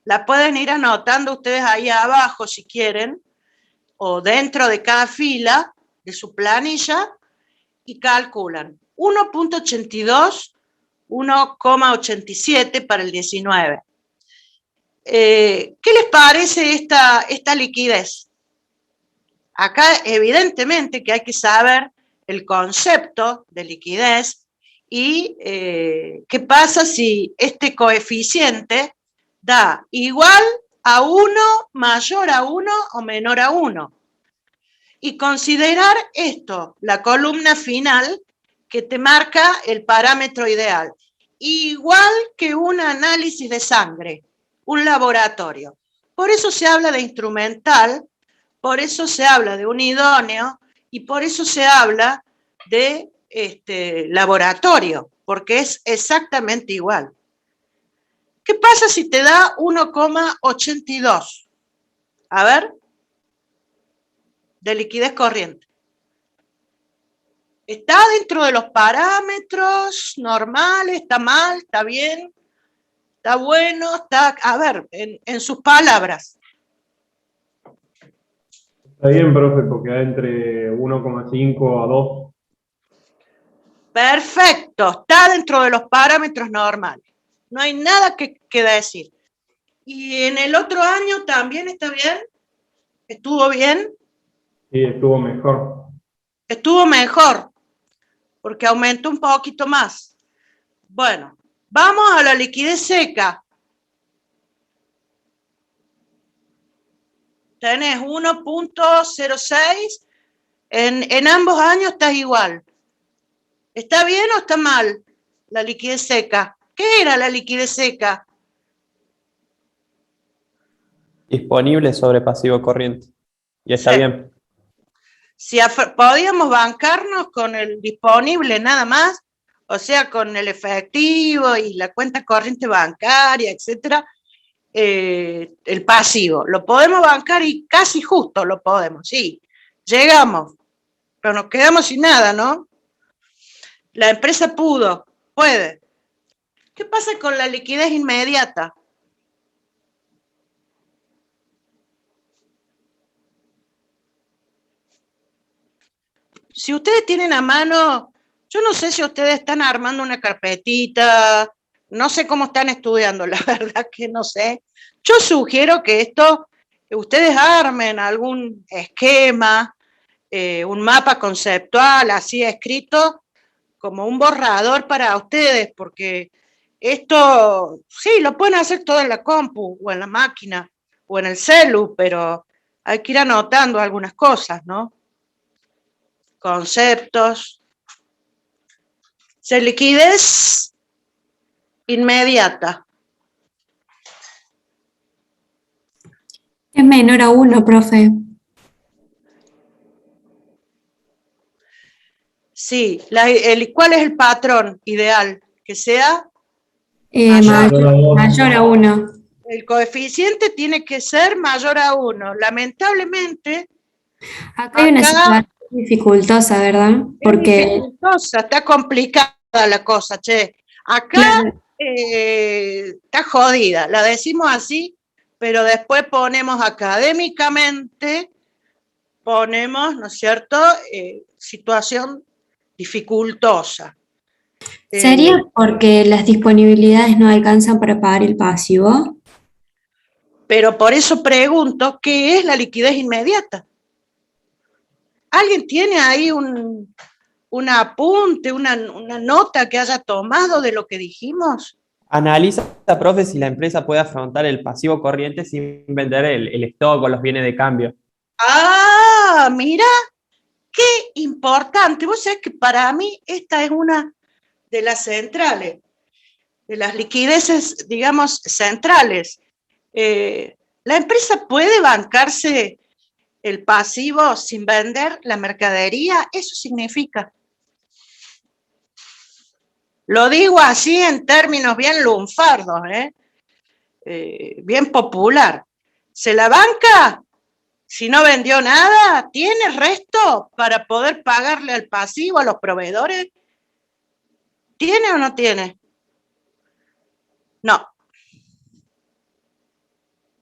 La pueden ir anotando ustedes ahí abajo si quieren, o dentro de cada fila de su planilla, y calculan 1.82, 1,87 para el 19. ¿Qué les parece esta liquidez? Acá evidentemente que hay que saber el concepto de liquidez y qué pasa si este coeficiente da igual a 1, mayor a 1 o menor a 1. Y considerar esto, la columna final que te marca el parámetro ideal, igual que un análisis de sangre, un laboratorio. Por eso se habla de instrumental, por eso se habla de un idóneo y por eso se habla de laboratorio, porque es exactamente igual. ¿Qué pasa si te da 1,82? A ver, de liquidez corriente. ¿Está dentro de los parámetros normales? ¿Está mal? ¿Está bien? ¿Está bueno? ¿Está? A ver, en sus palabras. Está bien, profe, porque da entre 1,5 a 2. Perfecto, está dentro de los parámetros normales. No hay nada que decir. ¿Y en el otro año también está bien? ¿Estuvo bien? Sí, estuvo mejor. Estuvo mejor, porque aumentó un poquito más. Bueno, vamos a la liquidez seca. Tenés 1.06, en ambos años estás igual. ¿Está bien o está mal la liquidez seca? ¿Qué era la liquidez seca? Disponible sobre pasivo corriente. Y está Sí. bien. Si podíamos bancarnos con el disponible nada más, o sea, con el efectivo y la cuenta corriente bancaria, etcétera, el pasivo. Lo podemos bancar y casi justo lo podemos, sí. Llegamos, pero nos quedamos sin nada, ¿no? La empresa puede. ¿Qué pasa con la liquidez inmediata? Si ustedes tienen a mano, yo no sé si ustedes están armando una carpetita, no sé cómo están estudiando, la verdad que no sé. Yo sugiero que ustedes armen algún esquema, un mapa conceptual, así escrito, como un borrador para ustedes, porque esto, sí, lo pueden hacer todo en la compu, o en la máquina, o en el celu, pero hay que ir anotando algunas cosas, ¿no? Conceptos. Liquidez inmediata. Es menor a 1, profe. Sí, ¿cuál es el patrón ideal? Que sea Mayor a 1. el coeficiente tiene que ser mayor a 1. Lamentablemente, Acá hay una situación dificultosa, ¿verdad? Porque está complicada la cosa, che. Acá claro, está jodida, la decimos así, pero después ponemos académicamente, ¿no es cierto?, situación dificultosa. ¿sería porque las disponibilidades no alcanzan para pagar el pasivo? Pero por eso pregunto, ¿qué es la liquidez inmediata? ¿Alguien tiene ahí un un apunte, una nota que haya tomado de lo que dijimos? Analiza, profe, si la empresa puede afrontar el pasivo corriente sin vender el stock o los bienes de cambio. Ah, mira, qué importante. Vos sabés que para mí esta es una de las centrales, de las liquideces, digamos, centrales. La empresa puede bancarse el pasivo sin vender la mercadería, eso significa. Lo digo así en términos bien lunfardos, bien popular. ¿Se la banca? Si no vendió nada, ¿tiene resto para poder pagarle al pasivo a los proveedores? ¿Tiene o no tiene? No.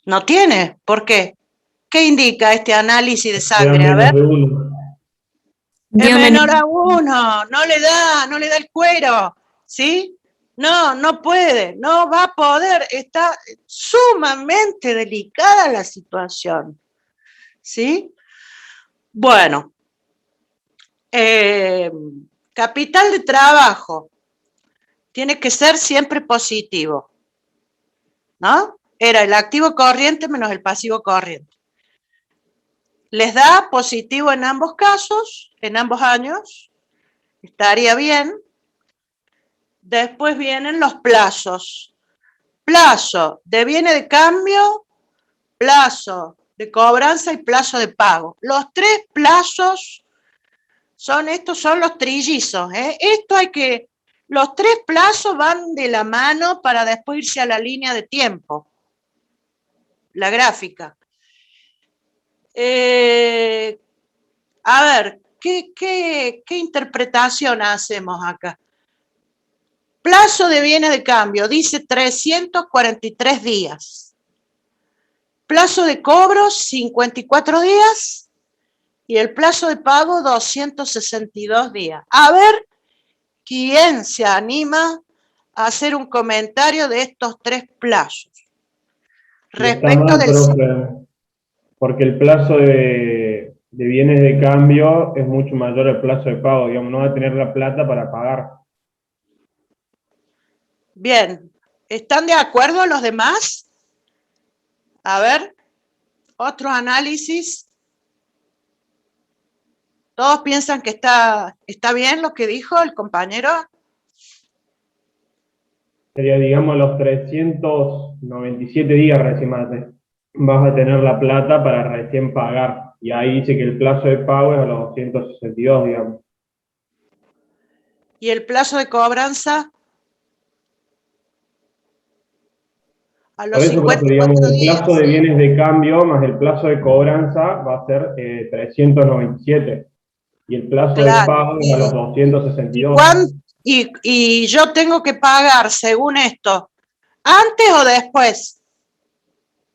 No tiene. ¿Por qué? ¿Qué indica este análisis de sangre? A ver. De uno. Es menor a 1, no le da el cuero, ¿sí? No puede, no va a poder, está sumamente delicada la situación, ¿sí? Bueno, capital de trabajo tiene que ser siempre positivo, ¿no? Era el activo corriente menos el pasivo corriente. Les da positivo en ambos casos, en ambos años, estaría bien. Después vienen los plazos. Plazo de bienes de cambio, plazo de cobranza y plazo de pago. Los tres plazos estos son los trillizos. Los tres plazos van de la mano para después irse a la línea de tiempo. La gráfica. A ver, ¿qué interpretación hacemos acá? Plazo de bienes de cambio, dice 343 días. Plazo de cobro, 54 días. Y el plazo de pago, 262 días. A ver, ¿quién se anima a hacer un comentario de estos tres plazos? Respecto del... Profe, porque el plazo de bienes de cambio es mucho mayor al plazo de pago, digamos, no va a tener la plata para pagar. Bien, ¿están de acuerdo los demás? A ver, otro análisis. ¿Todos piensan que está bien lo que dijo el compañero? Sería, digamos, los 397 días recién vas a tener la plata para recién pagar. Y ahí dice que el plazo de pago es a los 262, digamos. ¿Y el plazo de cobranza? A los Por eso, 54 el días. plazo de bienes de cambio más el plazo de cobranza va a ser 397. Y el plazo de pago es a los 262. Y yo tengo que pagar, según esto, ¿antes o después?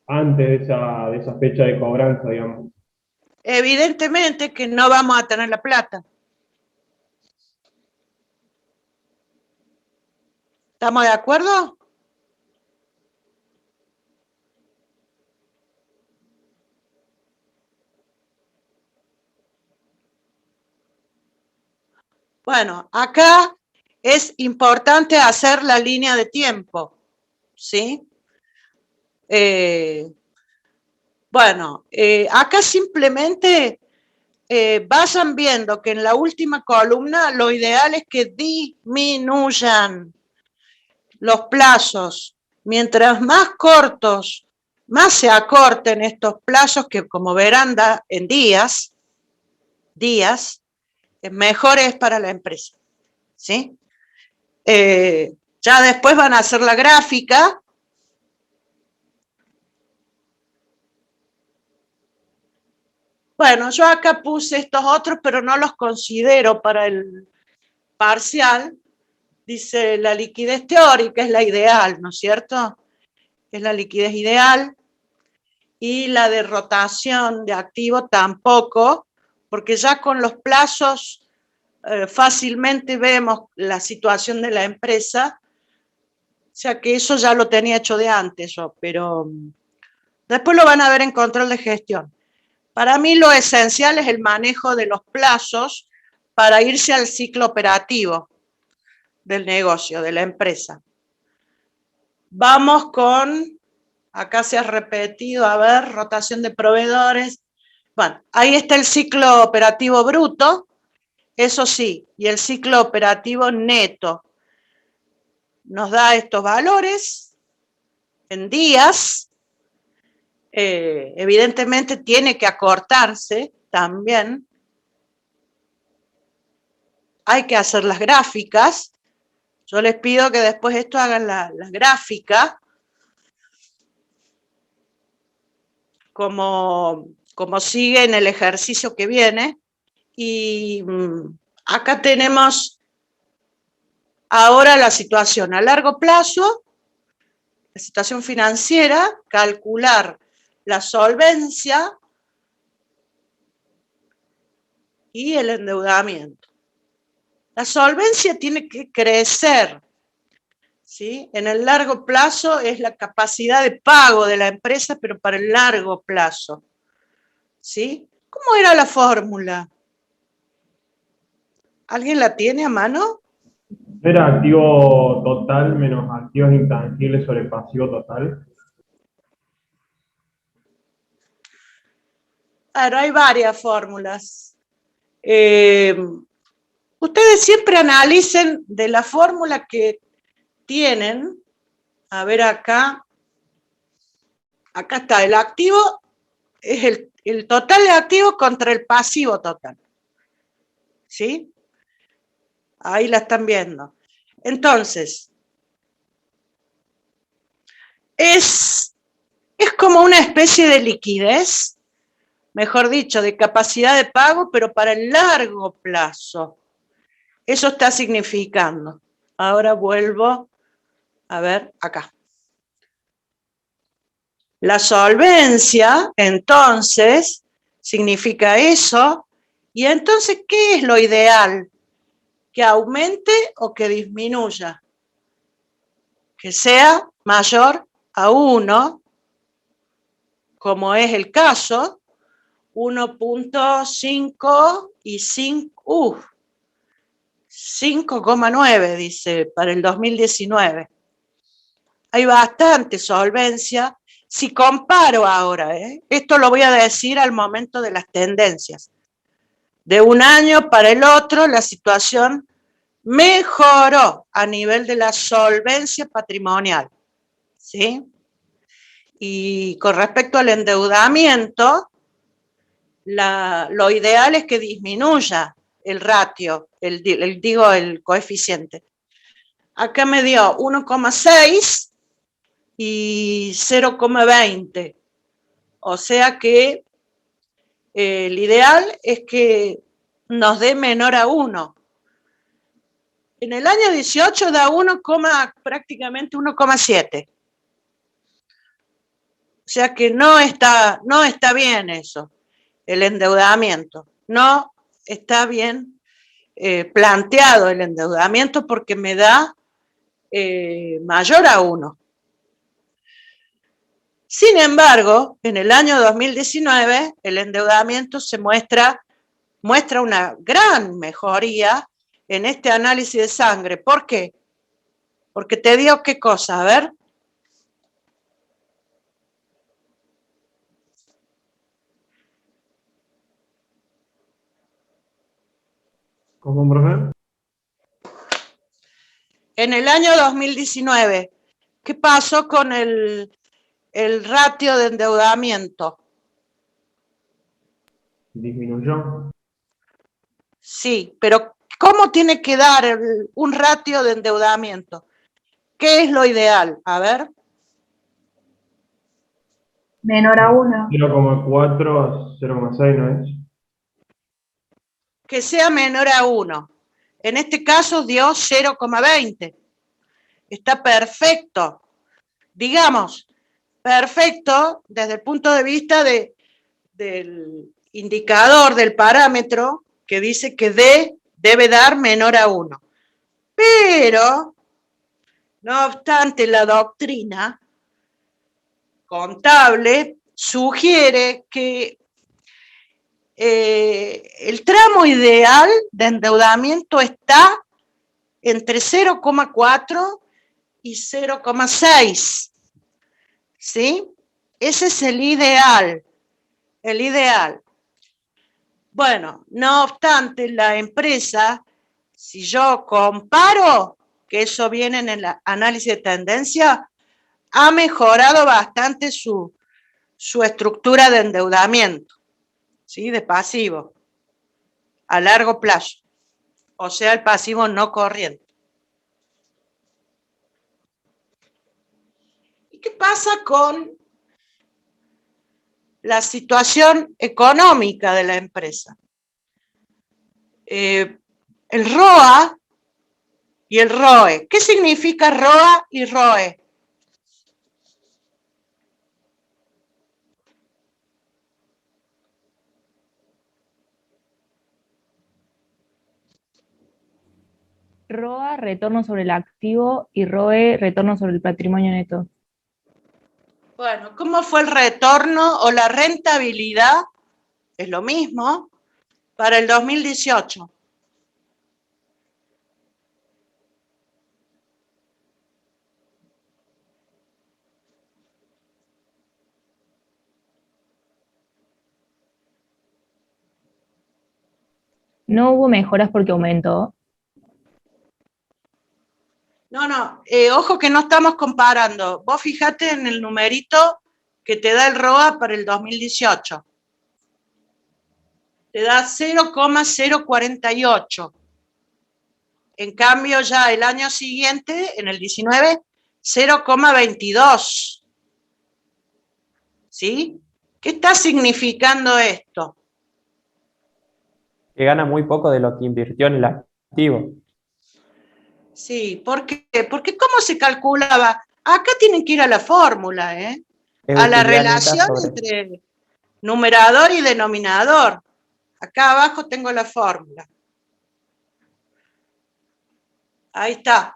Antes de esa fecha de cobranza, digamos. Evidentemente que no vamos a tener la plata. ¿Estamos de acuerdo? Bueno, acá es importante hacer la línea de tiempo, ¿sí? Acá simplemente vayan viendo que en la última columna lo ideal es que disminuyan los plazos. Mientras más cortos, más se acorten estos plazos que, como verán, da en días, mejor es para la empresa, ¿sí? Ya después van a hacer la gráfica. Bueno, yo acá puse estos otros, pero no los considero para el parcial. Dice, la liquidez teórica es la ideal, ¿no es cierto? Es la liquidez ideal. Y la de rotación de activo tampoco, porque ya con los plazos fácilmente vemos la situación de la empresa, o sea que eso ya lo tenía hecho de antes yo, pero después lo van a ver en control de gestión. Para mí lo esencial es el manejo de los plazos para irse al ciclo operativo del negocio, de la empresa. Vamos con, acá se ha repetido, a ver, rotación de proveedores. Bueno, ahí está el ciclo operativo bruto, eso sí, y el ciclo operativo neto. Nos da estos valores en días. Evidentemente tiene que acortarse también. Hay que hacer las gráficas. Yo les pido que después esto hagan las gráficas como sigue en el ejercicio que viene. Y acá tenemos ahora la situación a largo plazo, la situación financiera, calcular la solvencia y el endeudamiento. La solvencia tiene que crecer, ¿sí? En el largo plazo es la capacidad de pago de la empresa, pero para el largo plazo, ¿sí? ¿Cómo era la fórmula? ¿Alguien la tiene a mano? ¿Era activo total menos activos intangibles sobre pasivo total? Claro, hay varias fórmulas. Ustedes siempre analicen de la fórmula que tienen. A ver acá. Acá está, el activo es el total de activos contra el pasivo total. ¿Sí? Ahí la están viendo. Entonces, es como una especie de liquidez, mejor dicho, de capacidad de pago, pero para el largo plazo. Eso está significando. Ahora vuelvo a ver acá. La solvencia, entonces, significa eso. Y entonces, ¿qué es lo ideal? ¿Que aumente o que disminuya? Que sea mayor a 1, como es el caso, 1.5 y 5,9 dice para el 2019. Hay bastante solvencia. Si comparo ahora, esto lo voy a decir al momento de las tendencias. De un año para el otro, la situación mejoró a nivel de la solvencia patrimonial, ¿sí? Y con respecto al endeudamiento, lo ideal es que disminuya el ratio, el coeficiente. Acá me dio 1,6 y 0,20. O sea que el ideal es que nos dé menor a 1. En el año 18 da prácticamente 1,7. O sea que no está bien eso, el endeudamiento. No está bien planteado el endeudamiento porque me da mayor a 1. Sin embargo, en el año 2019 el endeudamiento se muestra una gran mejoría en este análisis de sangre. ¿Por qué? Porque te dio qué cosa, a ver. ¿Cómo, profe? En el año 2019, ¿qué pasó con el ratio de endeudamiento? ¿Disminuyó? Sí, pero ¿cómo tiene que dar un ratio de endeudamiento? ¿Qué es lo ideal? A ver. Menor a 1. 0,4 a 0,6, ¿no es? Que sea menor a 1. En este caso dio 0,20. Está perfecto. Digamos, perfecto desde el punto de vista del indicador, del parámetro, que dice que D debe dar menor a 1. Pero, no obstante, la doctrina contable sugiere que el tramo ideal de endeudamiento está entre 0,4 y 0,6, ¿sí? Ese es el ideal, el ideal. Bueno, no obstante, la empresa, si yo comparo, que eso viene en el análisis de tendencia, ha mejorado bastante su estructura de endeudamiento, ¿sí? De pasivo, a largo plazo, o sea, el pasivo no corriente. ¿Y qué pasa con la situación económica de la empresa? El ROA y el ROE. ¿Qué significa ROA y ROE? ROA, retorno sobre el activo, y ROE, retorno sobre el patrimonio neto. Bueno, ¿cómo fue el retorno o la rentabilidad? Es lo mismo para el 2018. ¿No hubo mejoras porque aumentó? No, ojo que no estamos comparando. Vos fijate en el numerito que te da el ROA para el 2018. Te da 0,048. En cambio, ya el año siguiente, en el 19, 0,22. ¿Sí? ¿Qué está significando esto? Que gana muy poco de lo que invirtió en el activo. Sí, ¿por qué? Porque ¿cómo se calculaba? Acá tienen que ir a la fórmula, ¿eh? Es A la utilidad neta relación sobre... entre numerador y denominador. Acá abajo tengo la fórmula. Ahí está.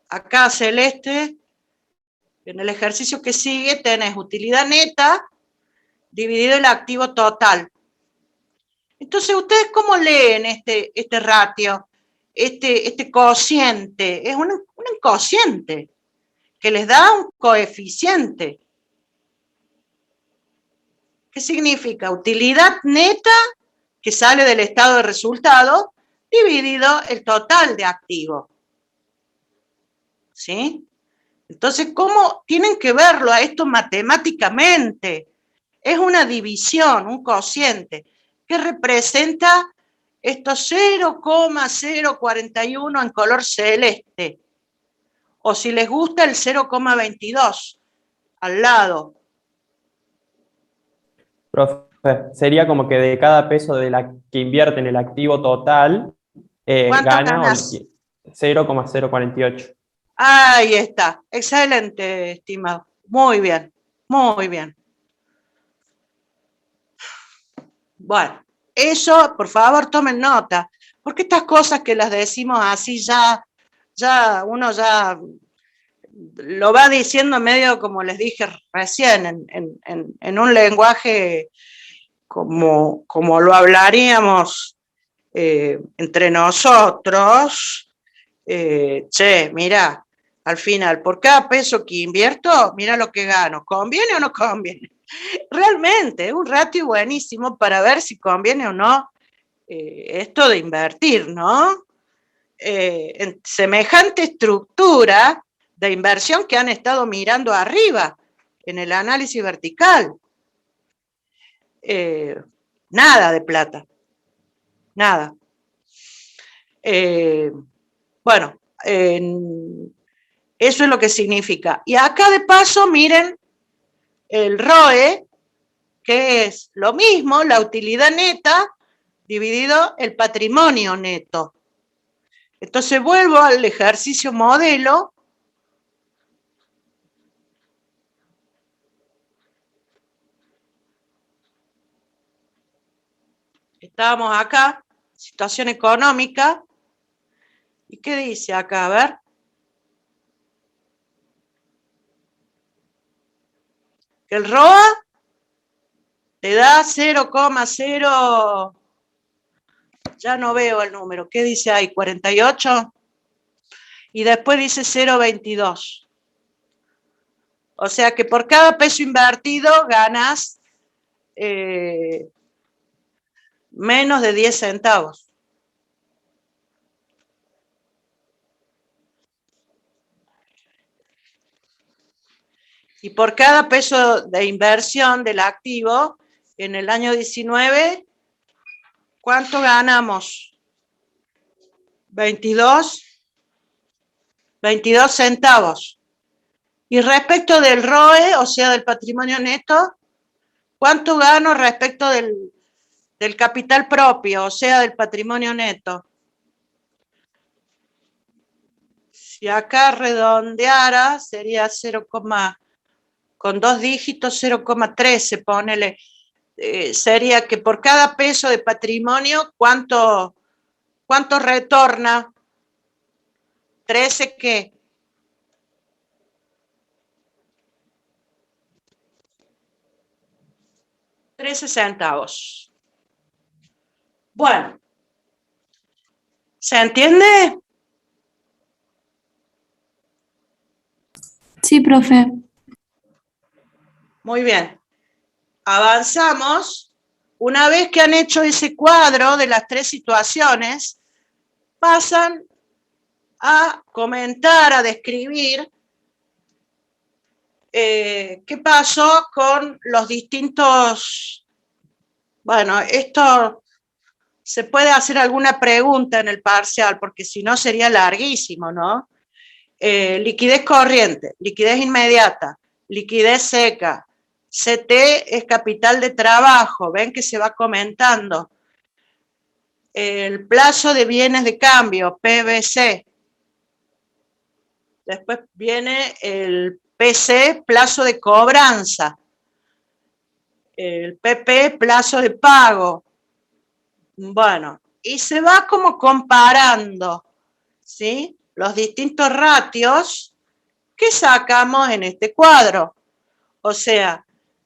Acá celeste, en el ejercicio que sigue tenés utilidad neta dividido el activo total. Entonces, ¿ustedes cómo leen este ratio? Este cociente. Es un cociente que les da un coeficiente. ¿Qué significa? Utilidad neta que sale del estado de resultado dividido el total de activo. ¿Sí? Entonces, ¿cómo tienen que verlo a esto matemáticamente? Es una división, un cociente, que representa estos 0,041 en color celeste. O si les gusta, el 0,22 al lado. Profe, sería como que de cada peso que invierte en el activo total, ¿Cuánto gana ganas? 0,048. Ahí está. Excelente, estimado. Muy bien, muy bien. Bueno, eso, por favor, tomen nota, porque estas cosas que las decimos así uno ya lo va diciendo medio como les dije recién, en un lenguaje como lo hablaríamos entre nosotros. Che, mira, al final, por cada peso que invierto, mira lo que gano. ¿Conviene o no conviene? Realmente, es un ratio buenísimo para ver si conviene o no esto de invertir, ¿no? En semejante estructura de inversión que han estado mirando arriba en el análisis vertical. Nada de plata, nada. Bueno, eso es lo que significa. Y acá de paso, miren el ROE, que es lo mismo, la utilidad neta dividido el patrimonio neto. Entonces vuelvo al ejercicio modelo. Estábamos acá, situación económica. ¿Y qué dice acá? A ver. Que el ROA te da 0,0 Ya no veo el número. ¿Qué dice ahí? 48. Y después dice 0,22. O sea que por cada peso invertido ganas menos de 10 centavos. Y por cada peso de inversión del activo, en el año 19, ¿cuánto ganamos? 22 centavos. Y respecto del ROE, o sea, del patrimonio neto, ¿cuánto gano respecto del capital propio, o sea, del patrimonio neto? Si acá redondeara, sería 0, con 2 dígitos, 0,13, ponele. Sería que por cada peso de patrimonio, ¿cuánto retorna? 13, ¿qué? $0.13. Bueno, ¿se entiende? Sí, profe. Muy bien. Avanzamos. Una vez que han hecho ese cuadro de las 3 situaciones, pasan a comentar, a describir qué pasó con los distintos... Bueno, esto se puede hacer alguna pregunta en el parcial, porque si no sería larguísimo, ¿no? Liquidez corriente, liquidez inmediata, liquidez seca, CT es capital de trabajo, ven que se va comentando. El plazo de bienes de cambio, PBC. Después viene el PC, plazo de cobranza. El PP, plazo de pago. Bueno, y se va como comparando, ¿sí? Los distintos ratios que sacamos en este cuadro. O sea,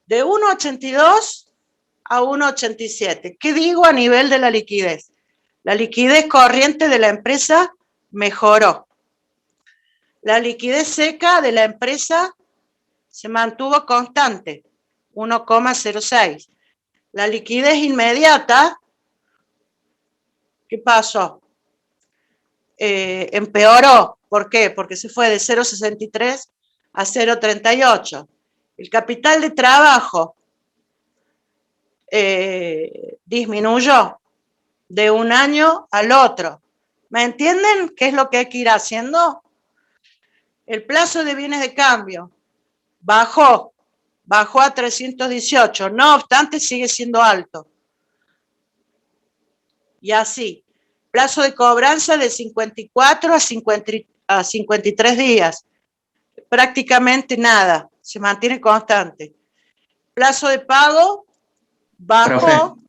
de 1,82 a 1,87. ¿Qué digo a nivel de la liquidez? La liquidez corriente de la empresa mejoró. La liquidez seca de la empresa se mantuvo constante, 1,06. La liquidez inmediata, ¿qué pasó? Empeoró. ¿Por qué? Porque se fue de 0,63 a 0,38. El capital de trabajo disminuyó de un año al otro. ¿Me entienden qué es lo que hay que ir haciendo? El plazo de bienes de cambio bajó a 318, no obstante sigue siendo alto. Y así, plazo de cobranza de 54 a 53 días, prácticamente nada, se mantiene constante. Plazo de pago bajó. Profe,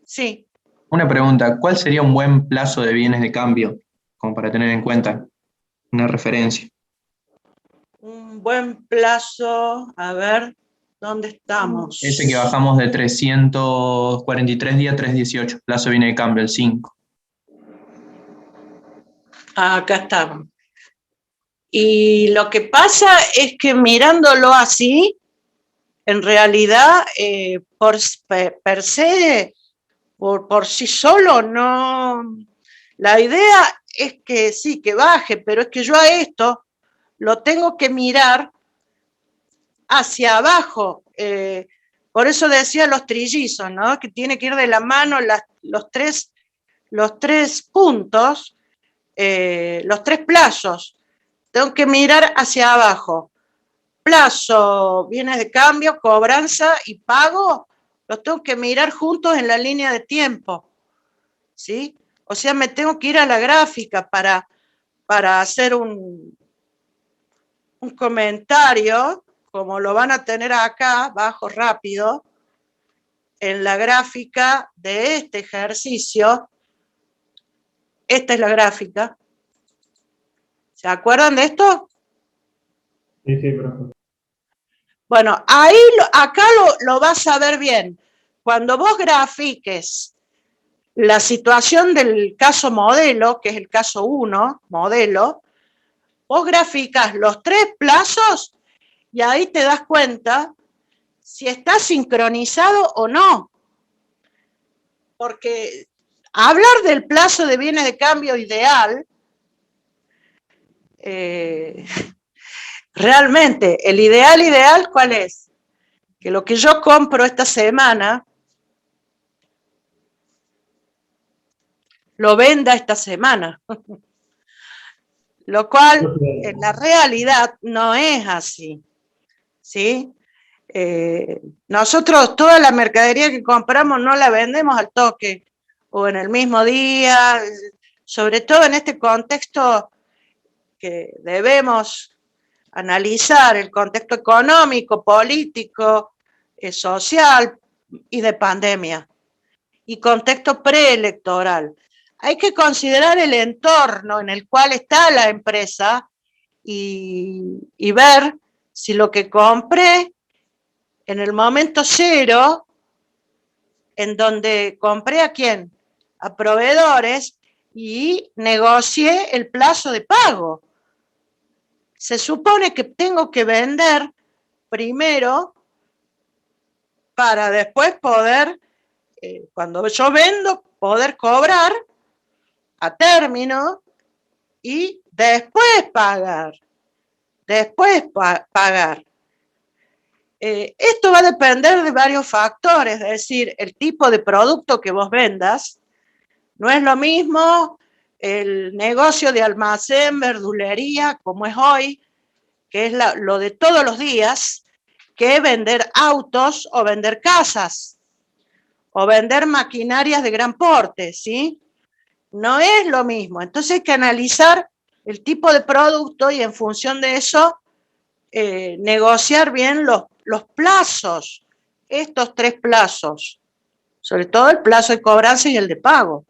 Sí. una pregunta, ¿cuál sería un buen plazo de bienes de cambio, como para tener en cuenta una referencia? Un buen plazo, a ver, ¿dónde estamos? Ese que bajamos de 343 días a 318, plazo de bienes de cambio, el 5. Acá estamos. Y lo que pasa es que mirándolo así, en realidad, per se, por sí solo, no. La idea es que sí, que baje, pero es que yo a esto lo tengo que mirar hacia abajo. Por eso decía los trillizos, ¿no? Que tiene que ir de la mano los tres puntos, los 3 plazos. Tengo que mirar hacia abajo. Plazo, bienes de cambio, cobranza y pago, los tengo que mirar juntos en la línea de tiempo, ¿sí? O sea, me tengo que ir a la gráfica para hacer un comentario, como lo van a tener acá, bajo rápido, en la gráfica de este ejercicio. Esta es la gráfica. ¿Se acuerdan de esto? Sí, sí, profe. Bueno, acá lo vas a ver bien. Cuando vos grafiques la situación del caso modelo, que es el caso 1, modelo, vos graficás los 3 plazos y ahí te das cuenta si está sincronizado o no. Porque hablar del plazo de bienes de cambio ideal, realmente, el ideal, ¿cuál es? Que lo que yo compro esta semana, lo venda esta semana. Lo cual, en la realidad, no es así. ¿Sí? Nosotros toda la mercadería que compramos no la vendemos al toque o en el mismo día, sobre todo en este contexto que debemos analizar, el contexto económico, político, social y de pandemia, y contexto preelectoral. Hay que considerar el entorno en el cual está la empresa y ver si lo que compré en el momento cero, en donde compré a quién, a proveedores, y negocié el plazo de pago. Se supone que tengo que vender primero para después poder, cuando yo vendo, poder cobrar a término y después pagar. Esto va a depender de varios factores, es decir, el tipo de producto que vos vendas. No es lo mismo el negocio de almacén, verdulería, como es hoy, que es lo de todos los días, que vender autos o vender casas o vender maquinarias de gran porte, ¿sí? No es lo mismo. Entonces hay que analizar el tipo de producto y en función de eso negociar bien los plazos, estos 3 plazos, sobre todo el plazo de cobranza y el de pago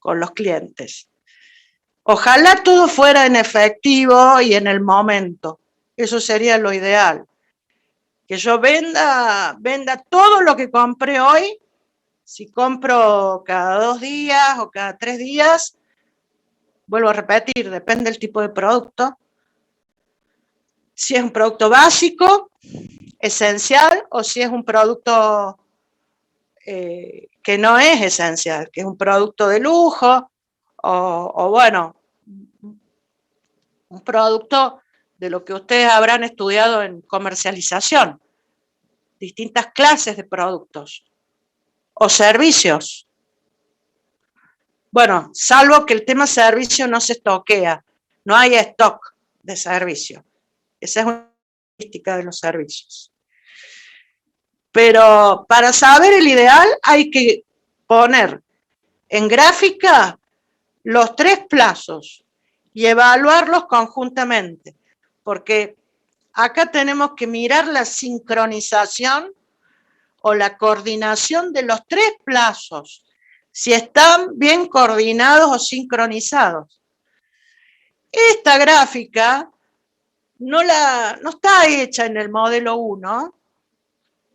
con los clientes. Ojalá todo fuera en efectivo y en el momento, eso sería lo ideal. Que yo venda todo lo que compré hoy, si compro cada 2 días o cada 3 días, vuelvo a repetir, depende del tipo de producto. Si es un producto básico, esencial, o si es un producto que no es esencial, que es un producto de lujo, o bueno, un producto de lo que ustedes habrán estudiado en comercialización, distintas clases de productos o servicios. Bueno, salvo que el tema servicio no se estoquea, no hay stock de servicio. Esa es una característica de los servicios. Pero para saber el ideal hay que poner en gráfica los 3 plazos y evaluarlos conjuntamente, porque acá tenemos que mirar la sincronización o la coordinación de los 3 plazos, si están bien coordinados o sincronizados. Esta gráfica no está hecha en el modelo 1,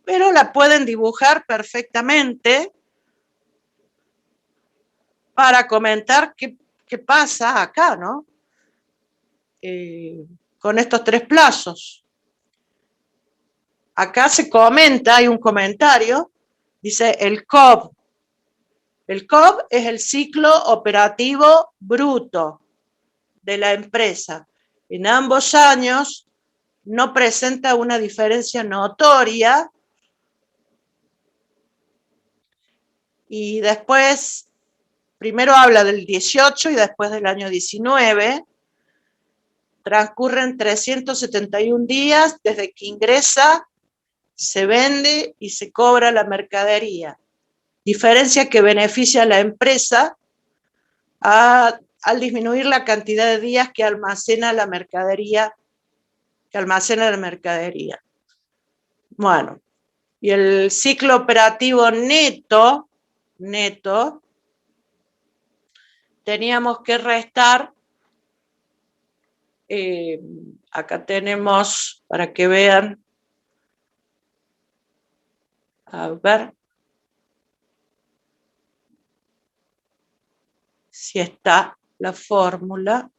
pero la pueden dibujar perfectamente para comentar qué pasa acá, ¿no? Con estos 3 plazos. Acá se comenta, hay un comentario, dice el COB. El COB es el ciclo operativo bruto de la empresa. En ambos años no presenta una diferencia notoria y después, primero habla del 18 y después del año 19, transcurren 371 días desde que ingresa, se vende y se cobra la mercadería. Diferencia que beneficia a la empresa al disminuir la cantidad de días que almacena la mercadería, Bueno, y el ciclo operativo neto, teníamos que restar, acá tenemos, para que vean, a ver, si está la fórmula.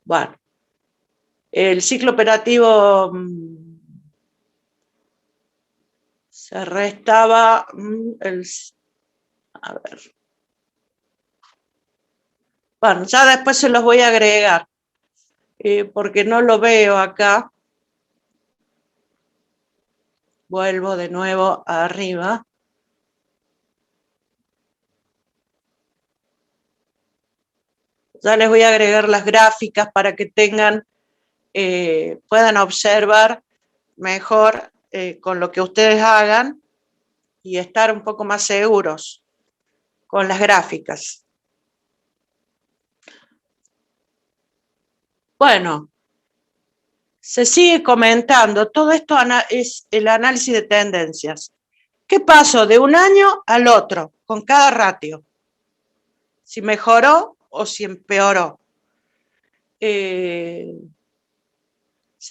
Bueno, el ciclo operativo se restaba a ver. Bueno, ya después se los voy a agregar, porque no lo veo acá. Vuelvo de nuevo arriba. Ya les voy a agregar las gráficas para que tengan, puedan observar mejor con lo que ustedes hagan y estar un poco más seguros con las gráficas. Bueno, se sigue comentando, todo esto es el análisis de tendencias. ¿Qué pasó de un año al otro con cada ratio? Si mejoró o si empeoró. Se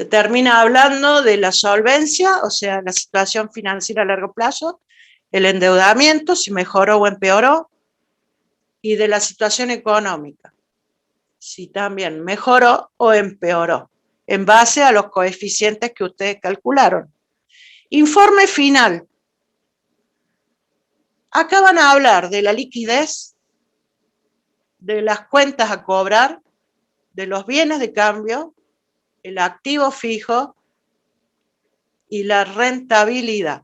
termina hablando de la solvencia, o sea, la situación financiera a largo plazo, el endeudamiento, si mejoró o empeoró, y de la situación económica, si también mejoró o empeoró, en base a los coeficientes que ustedes calcularon. Informe final. Acá van a hablar de la liquidez, de las cuentas a cobrar, de los bienes de cambio, el activo fijo y la rentabilidad.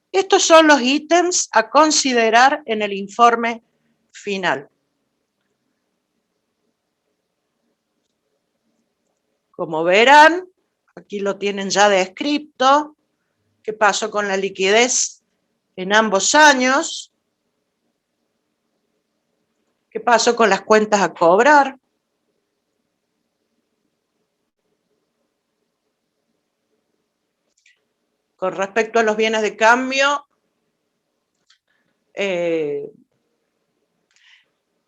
Estos son los ítems a considerar en el informe final. Como verán, aquí lo tienen ya descrito, qué pasó con la liquidez en ambos años, qué pasó con las cuentas a cobrar, con respecto a los bienes de cambio,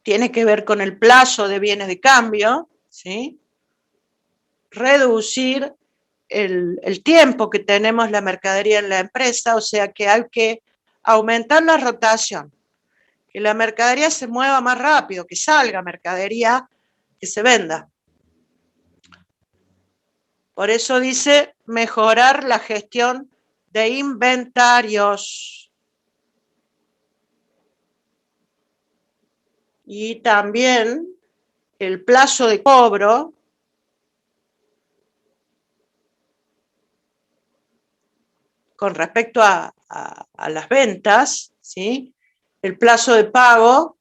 tiene que ver con el plazo de bienes de cambio, ¿sí? Reducir el tiempo que tenemos la mercadería en la empresa, o sea que hay que aumentar la rotación, que la mercadería se mueva más rápido, que salga mercadería, que se venda. Por eso dice mejorar la gestión de inventarios. Y también el plazo de cobro con respecto a las ventas, ¿sí? El plazo de pago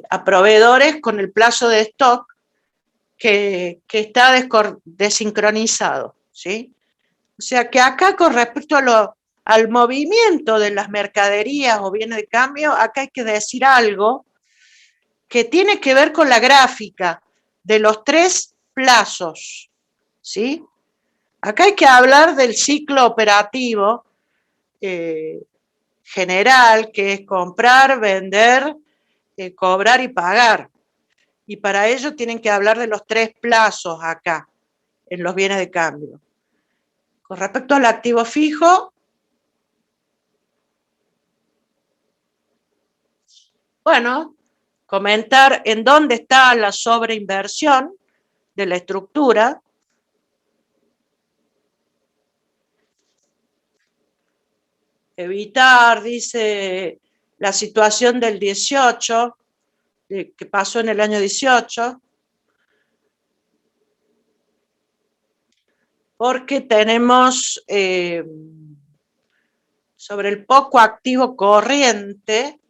a proveedores con el plazo de stock que está desincronizado, ¿sí? O sea que acá con respecto al movimiento de las mercaderías o bienes de cambio, acá hay que decir algo que tiene que ver con la gráfica de los 3 plazos, ¿sí? Acá hay que hablar del ciclo operativo general, que es comprar, vender, cobrar y pagar. Y para ello tienen que hablar de los 3 plazos acá, en los bienes de cambio. Con respecto al activo fijo, bueno, comentar en dónde está la sobreinversión de la estructura. Evitar, dice, la situación del 18, que pasó en el año 18, porque tenemos sobre el poco activo corriente,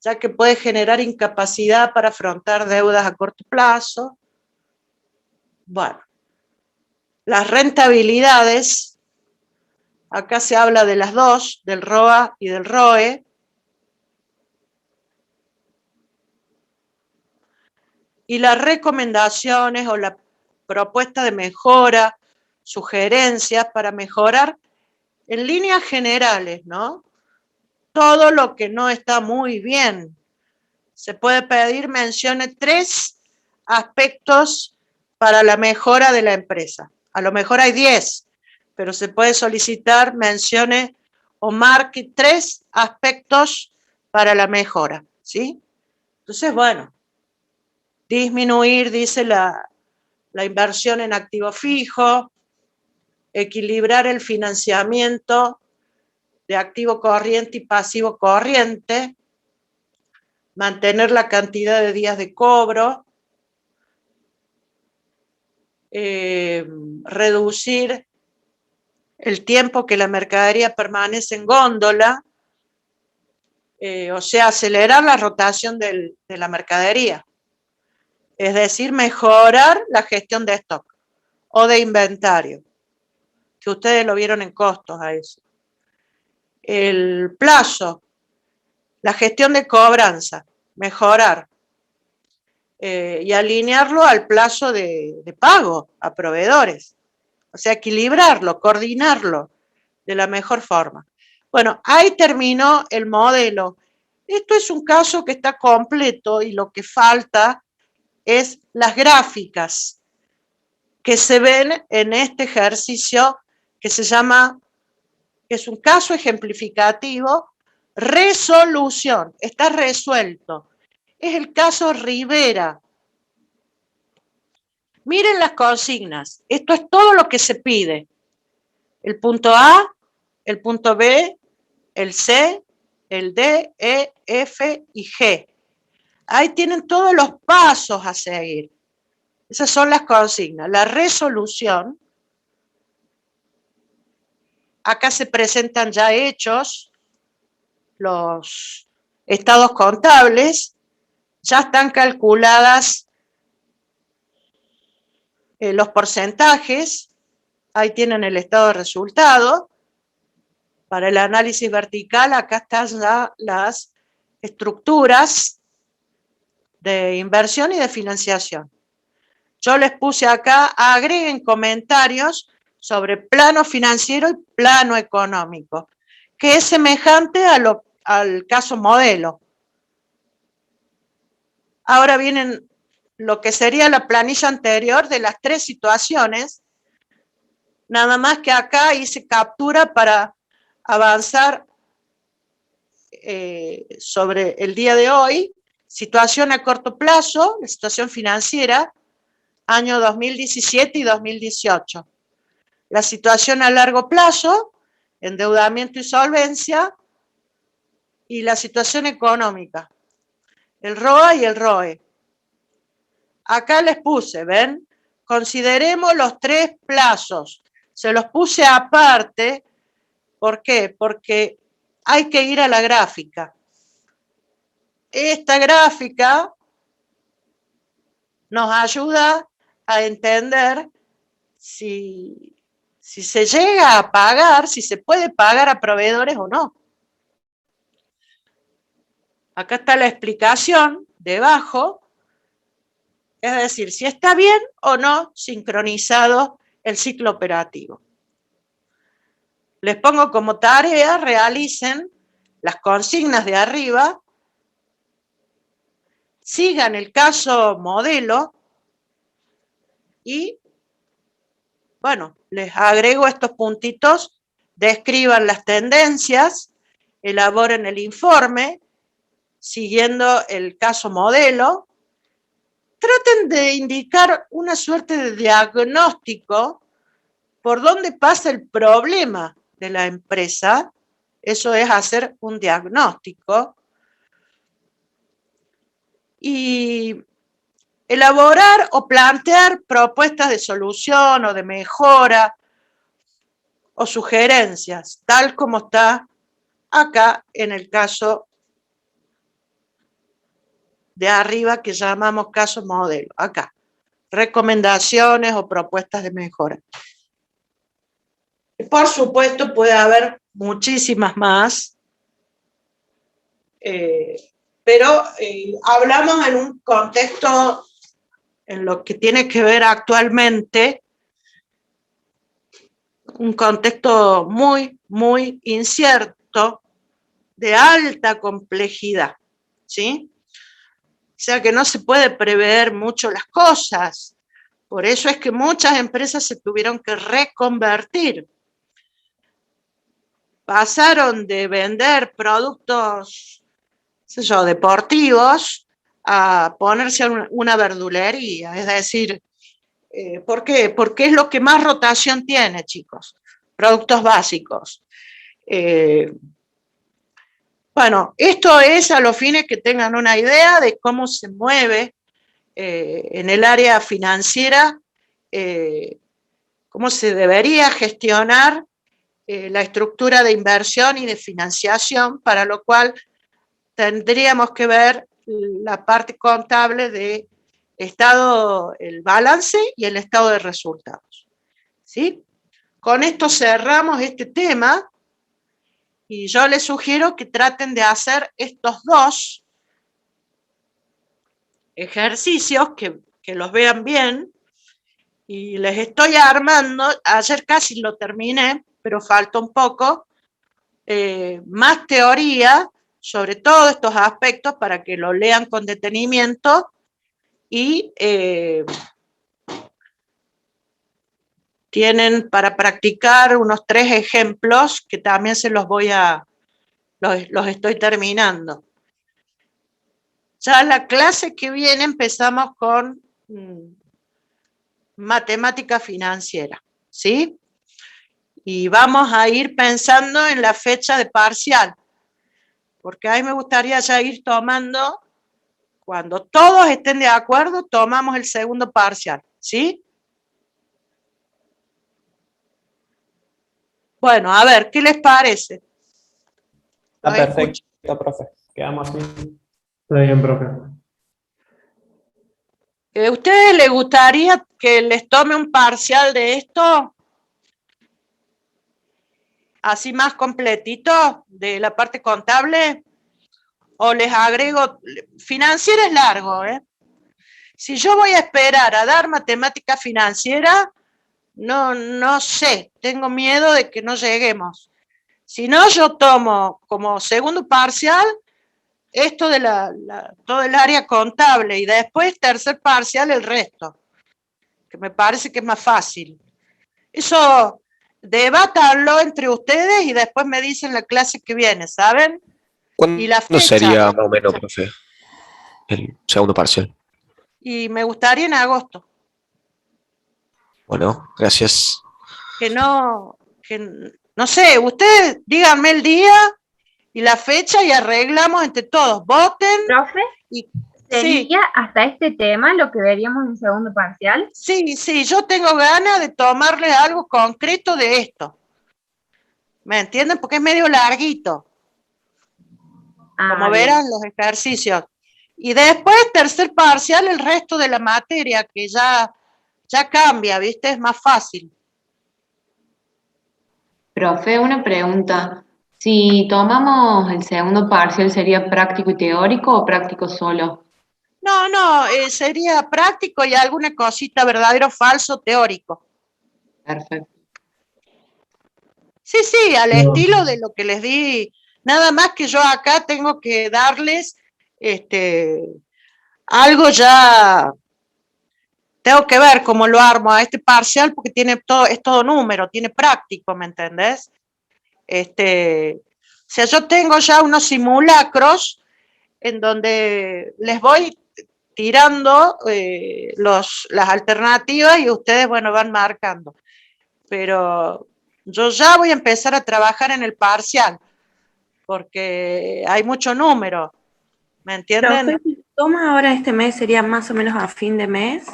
ya que puede generar incapacidad para afrontar deudas a corto plazo. Bueno, las rentabilidades, acá se habla de las dos, del ROA y del ROE. Y las recomendaciones o la propuesta de mejora, sugerencias para mejorar en líneas generales, ¿no? Todo lo que no está muy bien. Se puede pedir, mencione 3 aspectos para la mejora de la empresa. A lo mejor hay 10, pero se puede solicitar, mencione o marque 3 aspectos para la mejora, ¿sí? Entonces, bueno, disminuir, dice la inversión en activo fijo, equilibrar el financiamiento de activo corriente y pasivo corriente, mantener la cantidad de días de cobro, reducir el tiempo que la mercadería permanece en góndola, o sea, acelerar la rotación de la mercadería. Es decir, mejorar la gestión de stock o de inventario, que ustedes lo vieron en costos a eso. El plazo, la gestión de cobranza, mejorar y alinearlo al plazo de pago a proveedores. O sea, equilibrarlo, coordinarlo de la mejor forma. Bueno, ahí terminó el modelo. Esto es un caso que está completo y lo que falta es las gráficas que se ven en este ejercicio que se llama, es un caso ejemplificativo, resolución, está resuelto. Es el caso Rivera. Miren las consignas, esto es todo lo que se pide. El punto A, el punto B, el C, el D, E, F y G. Ahí tienen todos los pasos a seguir. Esas son las consignas. La resolución, acá se presentan ya hechos, los estados contables, ya están calculadas los porcentajes, ahí tienen el estado de resultado. Para el análisis vertical, acá están ya las estructuras de inversión y de financiación. Yo les puse acá, agreguen comentarios sobre plano financiero y plano económico, que es semejante al caso modelo. Ahora vienen lo que sería la planilla anterior de las 3 situaciones, nada más que acá hice captura para avanzar sobre el día de hoy, situación a corto plazo, la situación financiera, año 2017 y 2018. La situación a largo plazo, endeudamiento y solvencia, y la situación económica, el ROA y el ROE. Acá les puse, ¿ven? Consideremos los 3 plazos. Se los puse aparte, ¿por qué? Porque hay que ir a la gráfica. Esta gráfica nos ayuda a entender si se llega a pagar, si se puede pagar a proveedores o no. Acá está la explicación debajo, es decir, si está bien o no sincronizado el ciclo operativo. Les pongo como tarea, realicen las consignas de arriba, sigan el caso modelo y, bueno, les agrego estos puntitos, describan las tendencias, elaboren el informe, siguiendo el caso modelo, traten de indicar una suerte de diagnóstico por dónde pasa el problema de la empresa, eso es hacer un diagnóstico, y elaborar o plantear propuestas de solución o de mejora o sugerencias, tal como está acá en el caso de arriba que llamamos caso modelo, acá, recomendaciones o propuestas de mejora. Por supuesto puede haber muchísimas más, pero hablamos en un contexto en lo que tiene que ver actualmente, un contexto muy, muy incierto, de alta complejidad, ¿sí? O sea que no se puede prever mucho las cosas. Por eso es que muchas empresas se tuvieron que reconvertir. pasaron de vender productos, qué sé yo, deportivos a ponerse una verdulería. Es decir, ¿por qué? Porque es lo que más rotación tiene, chicos. Productos básicos. Bueno, esto es a los fines que tengan una idea de cómo se mueve en el área financiera, cómo se debería gestionar la estructura de inversión y de financiación, para lo cual tendríamos que ver la parte contable de estado, el balance y el estado de resultados. ¿Sí? Con esto cerramos este tema y yo les sugiero que traten de hacer estos dos ejercicios, que los vean bien, y les estoy armando, ayer casi lo terminé, pero falta un poco, más teoría sobre todos estos aspectos para que lo lean con detenimiento y tienen para practicar unos 3 ejemplos que también se los los estoy terminando. Ya la clase que viene empezamos con matemática financiera, ¿sí? Y vamos a ir pensando en la fecha de parcial, porque a mí me gustaría ya ir tomando, cuando todos estén de acuerdo, tomamos el segundo parcial, ¿sí? Bueno, a ver, ¿qué les parece? Está perfecto, profe. Quedamos así. Está bien, profe. ¿A ustedes les gustaría que les tome un parcial de esto? Así más completito, de la parte contable. O les agrego, financiera es largo, ¿eh? Si yo voy a esperar a dar matemática financiera, no sé, tengo miedo de que no lleguemos. Si no, yo tomo como segundo parcial esto de todo el área contable y después tercer parcial el resto, que me parece que es más fácil. Eso, debátanlo entre ustedes y después me dicen la clase que viene, ¿saben? Y la ¿Cuándo fecha. sería más o menos, profe, el segundo parcial? Y me gustaría en agosto. Bueno, gracias. Que no sé, ustedes díganme el día y la fecha y arreglamos entre todos. Voten. Profe, Y, ¿sería hasta este tema lo que veríamos en segundo parcial? Sí, yo tengo ganas de tomarles algo concreto de esto. ¿Me entienden? Porque es medio larguito. Como verán los ejercicios. Y después, tercer parcial, el resto de la materia, que ya cambia, ¿viste? Es más fácil. Profe, una pregunta. Si tomamos el segundo parcial, ¿sería práctico y teórico o práctico solo? No, sería práctico y alguna cosita verdadero, falso, teórico. Perfecto. Sí, al estilo de lo que les di. Nada más que yo acá tengo que darles algo ya. Tengo que ver cómo lo armo a este parcial porque es todo número, tiene práctico, ¿me entendés? O sea, yo tengo ya unos simulacros en donde les voy tirando las alternativas y ustedes, bueno, van marcando. Pero yo ya voy a empezar a trabajar en el parcial porque hay mucho número, ¿me entienden? Profe, si toma ahora este mes, ¿sería más o menos a fin de mes?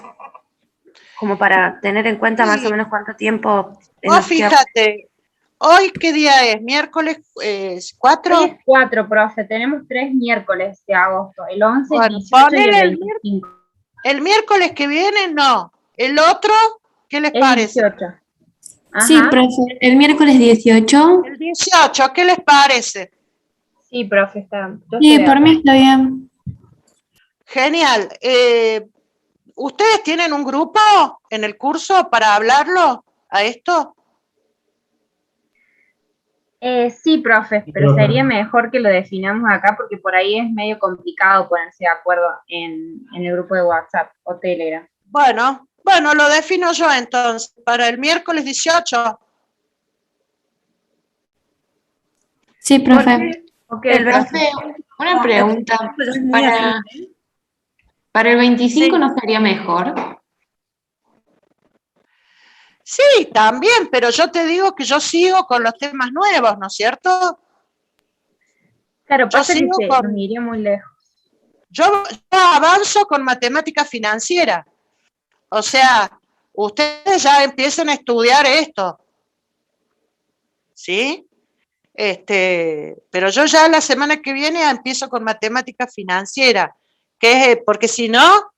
Como para tener en cuenta más o menos cuánto tiempo. Fíjate, ¿hoy qué día es? ¿Miércoles 4? Hoy es 4, profe. Tenemos 3 miércoles de agosto. El 11, bueno, 18 y el 25. El miércoles que viene, no. ¿El otro? ¿Qué les parece? 18. Ajá. Sí, profe. El miércoles 18. El 18, ¿qué les parece? Sí, profe, está. Sí, por mí está bien. Genial. ¿Ustedes tienen un grupo en el curso para hablarlo a esto? Sí, profe, pero sería mejor que lo definamos acá porque por ahí es medio complicado ponerse de acuerdo en el grupo de WhatsApp o Telegram. Bueno, lo defino yo entonces, para el miércoles 18. Sí, profe. Ok, El profe. profe, una pregunta. Pero es muy Para, afín. para el 25 Sí. ¿no sería mejor? Sí, también, pero yo te digo que yo sigo con los temas nuevos, ¿no es cierto? Claro, Yo pasa que sigo nos con, iría muy lejos. yo avanzo con matemática financiera. O sea, ustedes ya empiezan a estudiar esto, ¿sí? Pero yo ya la semana que viene empiezo con matemática financiera, que es, porque si no,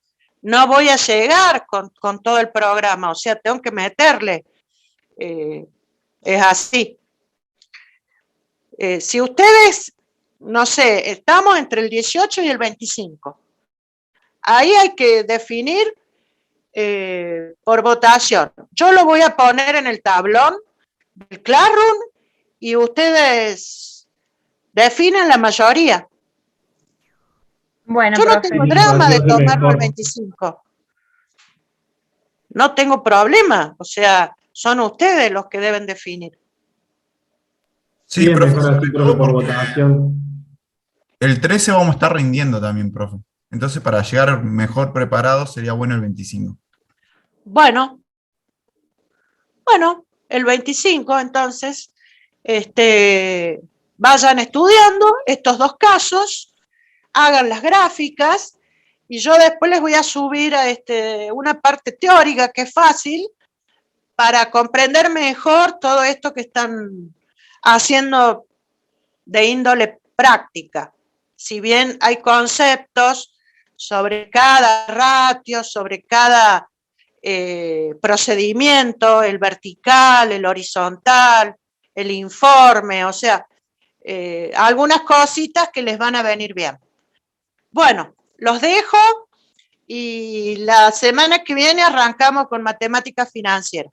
no voy a llegar con todo el programa, o sea, tengo que meterle. Es así. Si ustedes, no sé, estamos entre el 18 y el 25, ahí hay que definir por votación. Yo lo voy a poner en el tablón del Classroom y ustedes definen la mayoría. Bueno, Yo no profe. tengo Sí, drama así de va a ser tomarlo el mejor. 25. No tengo problema. O sea, son ustedes los que deben definir. Sí, Sí, es profe, mejor así, sobre profe, todo por porque votación. el 13 vamos a estar rindiendo también, profe. Entonces, para llegar mejor preparados, sería bueno el 25. Bueno, el 25, entonces, vayan estudiando estos dos casos, hagan las gráficas, y yo después les voy a subir a una parte teórica que es fácil para comprender mejor todo esto que están haciendo de índole práctica. Si bien hay conceptos sobre cada ratio, sobre cada procedimiento, el vertical, el horizontal, el informe, o sea, algunas cositas que les van a venir bien. Bueno, los dejo y la semana que viene arrancamos con matemática financiera.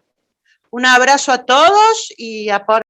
Un abrazo a todos y a por